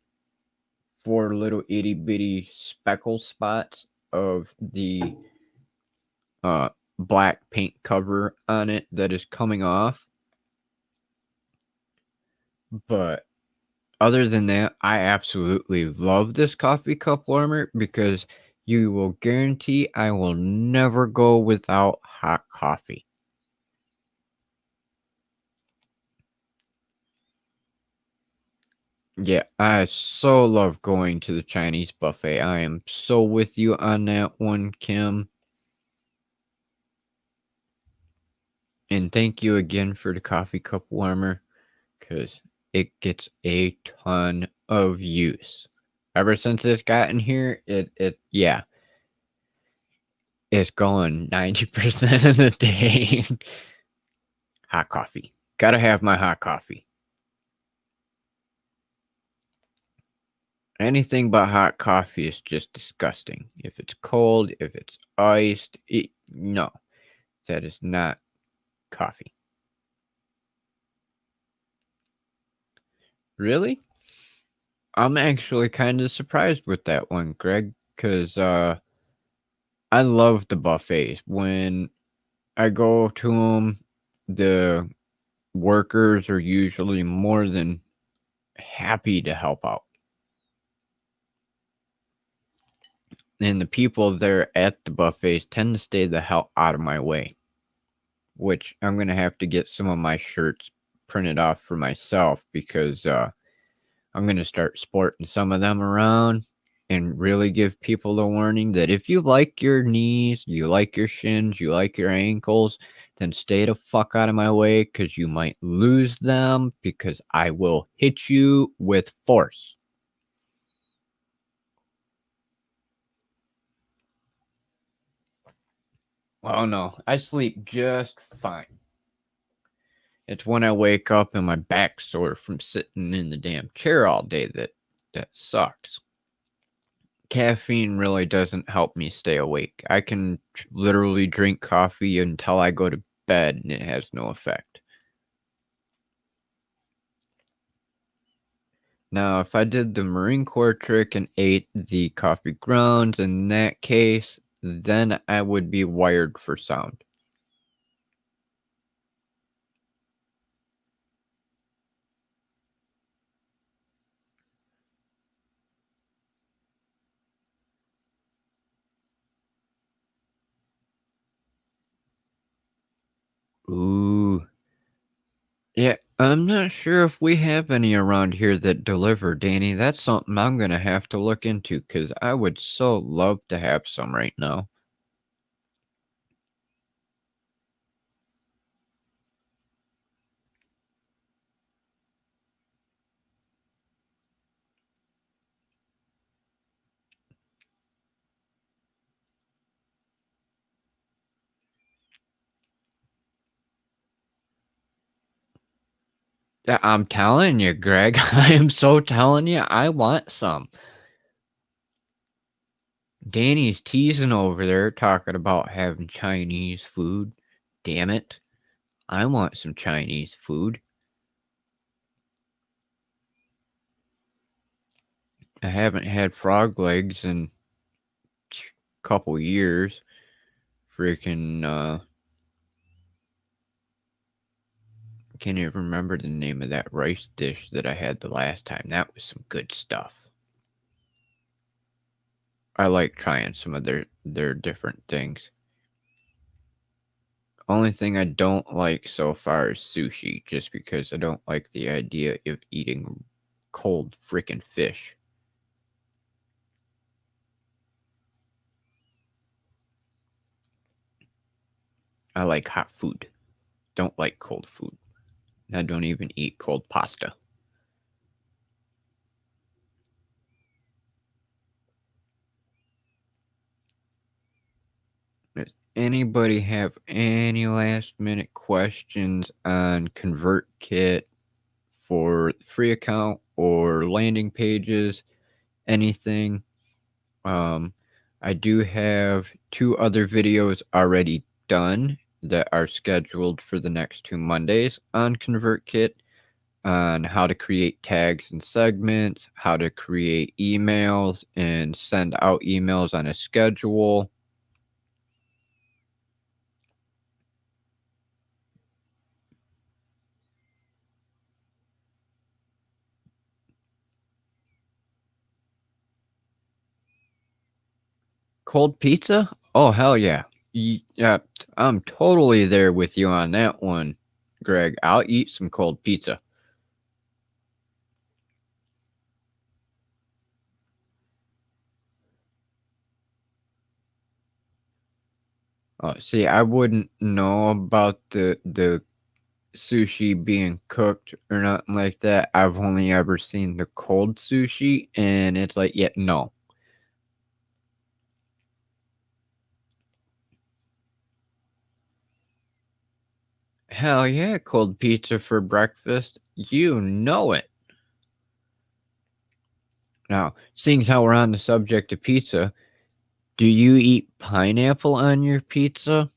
four little itty bitty speckle spots of the uh, black paint cover on it that is coming off. But other than that, I absolutely love this coffee cup warmer because you will guarantee I will never go without hot coffee. Yeah, I so love going to the Chinese buffet. I am so with you on that one, Kim. And thank you again for the coffee cup warmer because it gets a ton of use. Ever since it's gotten here, yeah, it's gone 90% of the day. Hot coffee. Gotta have my hot coffee. Anything but hot coffee is just disgusting. If it's cold, if it's iced, no, that is not coffee. Really? I'm actually kind of surprised with that one, Greg, because I love the buffets. When I go to them, the workers are usually more than happy to help out. And the people there at the buffets tend to stay the hell out of my way, which I'm going to have to get some of my shirts printed off for myself because I'm going to start sporting some of them around and really give people the warning that if you like your knees, you like your shins, you like your ankles, then stay the fuck out of my way because you might lose them because I will hit you with force. Oh no, I sleep just fine. It's when I wake up and my back's sore from sitting in the damn chair all day that sucks. Caffeine really doesn't help me stay awake. I can literally drink coffee until I go to bed and it has no effect. Now, if I did the Marine Corps trick and ate the coffee grounds, in that case, then I would be wired for sound. Ooh. Yeah, I'm not sure if we have any around here that deliver, Danny. That's something I'm gonna have to look into because I would so love to have some right now. Yeah, I'm telling you, Greg. I am so telling you, I want some. Danny's teasing over there talking about having Chinese food. Damn it. I want some Chinese food. I haven't had frog legs in a couple years. Freaking, can't even remember the name of that rice dish that I had the last time. That was some good stuff. I like trying some of their different things. Only thing I don't like so far is sushi, just because I don't like the idea of eating cold freaking fish. I like hot food. don't like cold food. I don't even eat cold pasta. Does anybody have any last minute questions on ConvertKit for free account or landing pages? Anything? I do have 2 other videos already done that are scheduled for the next 2 Mondays on ConvertKit, on how to create tags and segments, how to create emails and send out emails on a schedule. Cold pizza? Oh, hell yeah. Yeah, I'm totally there with you on that one, Greg. I'll eat some cold pizza. See, I wouldn't know about the sushi being cooked or nothing like that. I've only ever seen the cold sushi, and it's like, yeah, no. Hell yeah, cold pizza for breakfast. You know it. Now, seeing as how we're on the subject of pizza, do you eat pineapple on your pizza?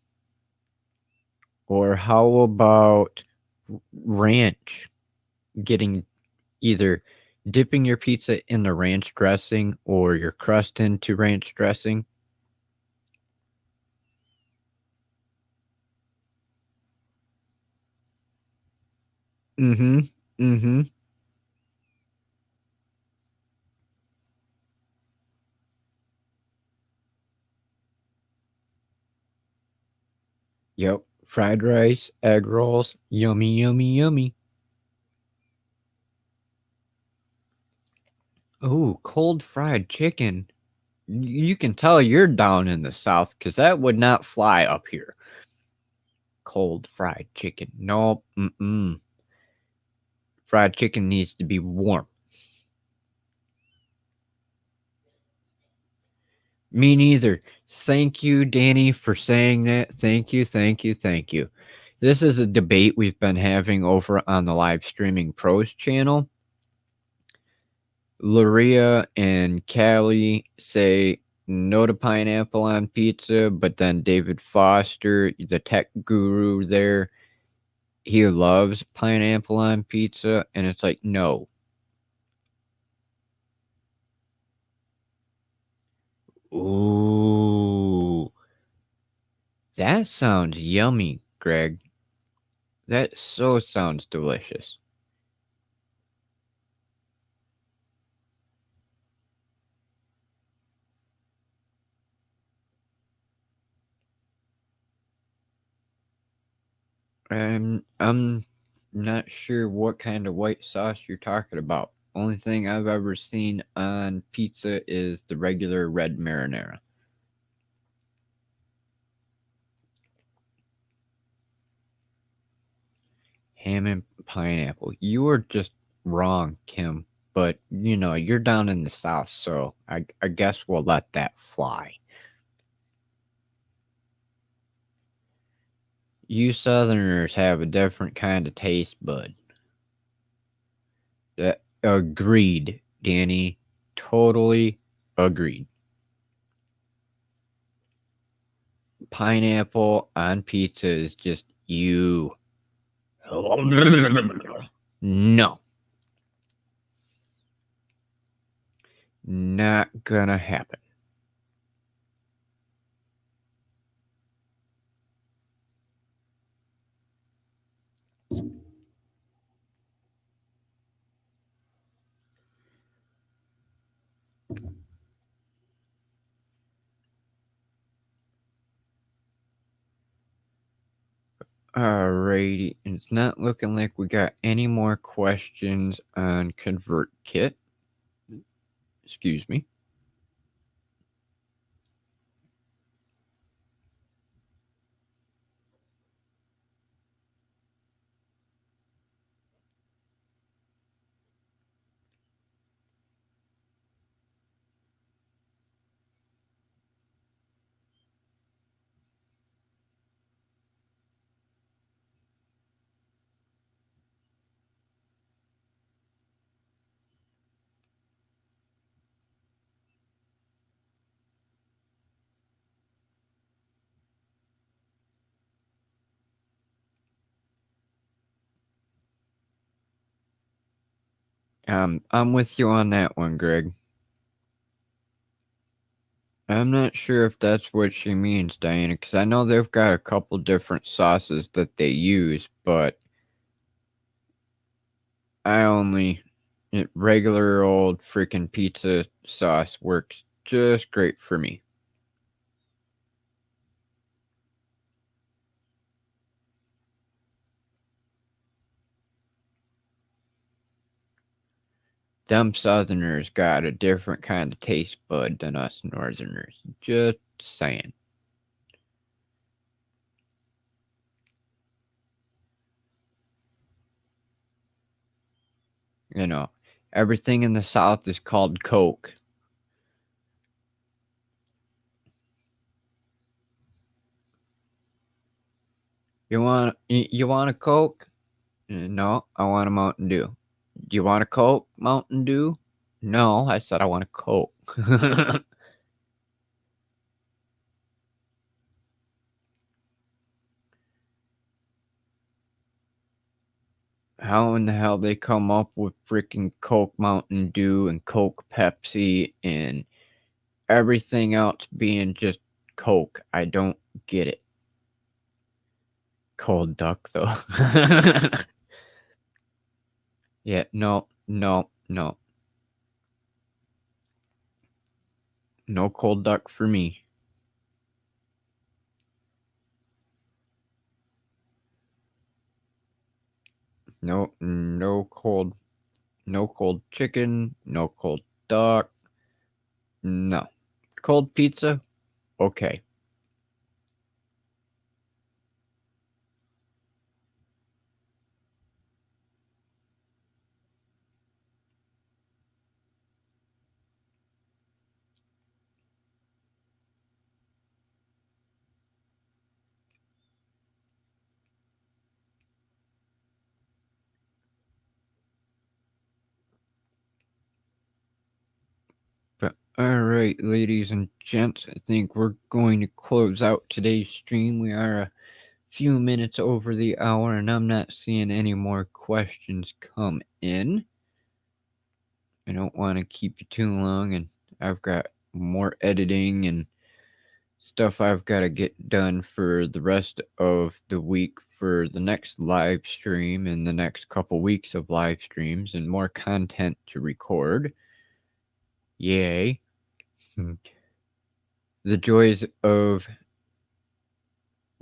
Or how about ranch? Getting either dipping your pizza in the ranch dressing or your crust into ranch dressing? Mm-hmm. Mm-hmm. Yep. Fried rice, egg rolls. Yummy, yummy, yummy. Ooh, cold fried chicken. You can tell you're down in the South because that would not fly up here. Cold fried chicken. Nope. Mm-mm. Fried chicken needs to be warm. Me neither. Thank you, Danny, for saying that. Thank you, thank you, thank you. This is a debate we've been having over on the Live Streaming Pros channel. Luria and Callie say no to pineapple on pizza, but then David Foster, the tech guru there, he loves pineapple on pizza, and it's like, no. Ooh, that sounds yummy, Greg. That so sounds delicious. I'm not sure what kind of white sauce you're talking about. Only thing I've ever seen on pizza is the regular red marinara. Ham and pineapple. You are just wrong, Kim. But you're down in the South, so I guess we'll let that fly. You Southerners have a different kind of taste bud. That agreed, Danny. Totally agreed. Pineapple on pizza is just you. No. Not gonna happen. Alrighty, and it's not looking like we got any more questions on ConvertKit. Excuse me. I'm with you on that one, Greg. I'm not sure if that's what she means, Diana, because I know they've got a couple different sauces that they use, but regular old freaking pizza sauce works just great for me. Them Southerners got a different kind of taste bud than us Northerners. Just saying. You know, everything in the South is called Coke. You want a Coke? No, I want a Mountain Dew. Do you want a Coke, Mountain Dew? No, I said I want a Coke. How in the hell they come up with freaking Coke Mountain Dew and Coke Pepsi and everything else being just Coke? I don't get it. Cold duck though. Yeah, no. No cold duck for me. No cold chicken, no cold duck. No. Cold pizza? Okay. But alright, ladies and gents, I think we're going to close out today's stream. We are a few minutes over the hour, and I'm not seeing any more questions come in. I don't want to keep you too long, and I've got more editing and stuff I've got to get done for the rest of the week for the next live stream and the next couple weeks of live streams, and more content to record. Yay. The joys of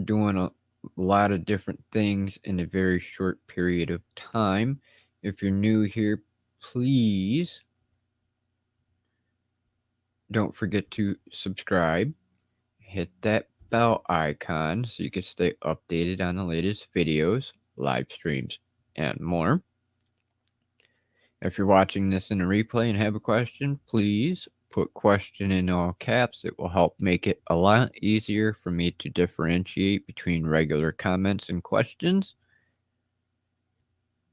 doing a lot of different things in a very short period of time. If you're new here, please don't forget to subscribe. Hit that bell icon so you can stay updated on the latest videos, live streams, and more. If you're watching this in a replay and have a question, please put question in all caps. It will help make it a lot easier for me to differentiate between regular comments and questions.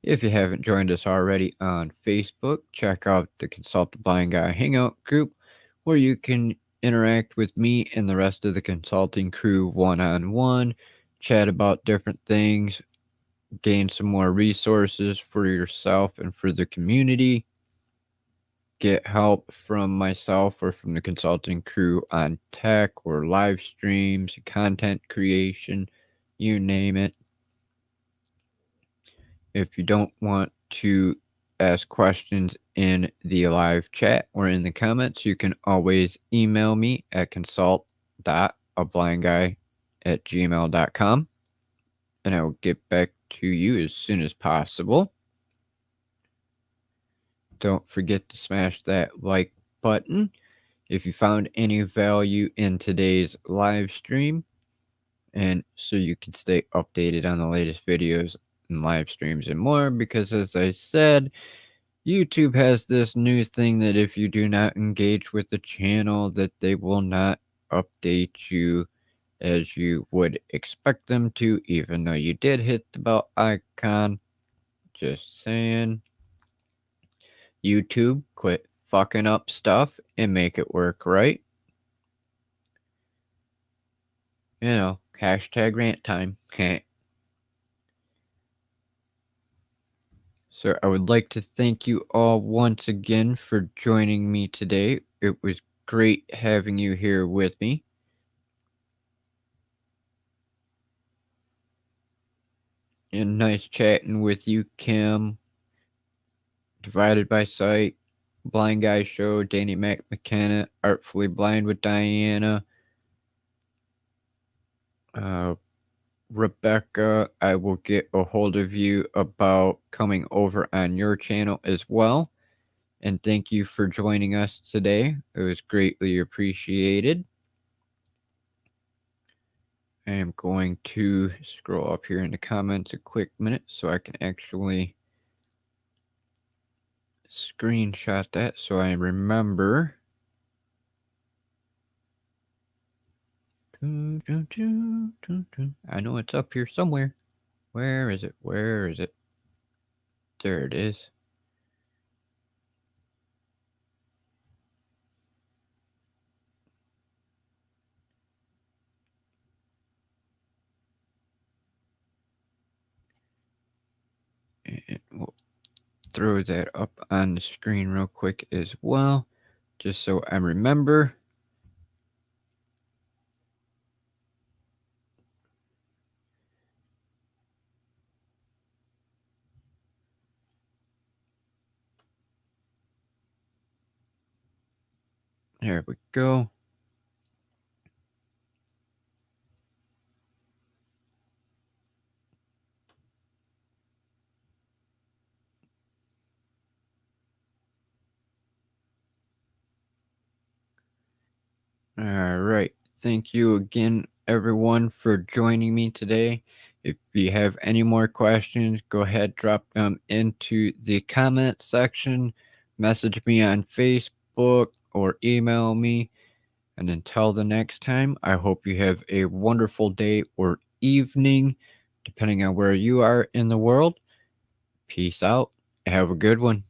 If you haven't joined us already on Facebook, check out the Consult the Blind Guy Hangout group where you can interact with me and the rest of the consulting crew one-on-one, chat about different things, gain some more resources for yourself and for the community, get help from myself or from the consulting crew on tech or live streams, content creation, you name it. If you don't want to ask questions in the live chat or in the comments, you can always email me at consult.ablindguy@gmail.com, and I will get back to you as soon as possible. Don't forget to smash that like button if you found any value in today's live stream, and so you can stay updated on the latest videos and live streams and more, because as I said, YouTube has this new thing that if you do not engage with the channel, that they will not update you as you would expect them to, even though you did hit the bell icon. Just saying. YouTube, quit fucking up stuff and make it work right. You know, hashtag rant time. So I would like to thank you all once again for joining me today. It was great having you here with me. And nice chatting with you, Kim. Divided by Sight, Blind Guy Show, Danny McKenna, Artfully Blind with Diana, Rebecca. I will get a hold of you about coming over on your channel as well. And thank you for joining us today. It was greatly appreciated. I am going to scroll up here in the comments a quick minute so I can actually screenshot that so I remember. I know it's up here somewhere. Where is it? Where is it? There it is. And we'll throw that up on the screen real quick as well, just so I remember. There we go. All right. Thank you again, everyone, for joining me today. If you have any more questions, go ahead, drop them into the comment section, message me on Facebook, or email me. And until the next time, I hope you have a wonderful day or evening, depending on where you are in the world. Peace out. Have a good one.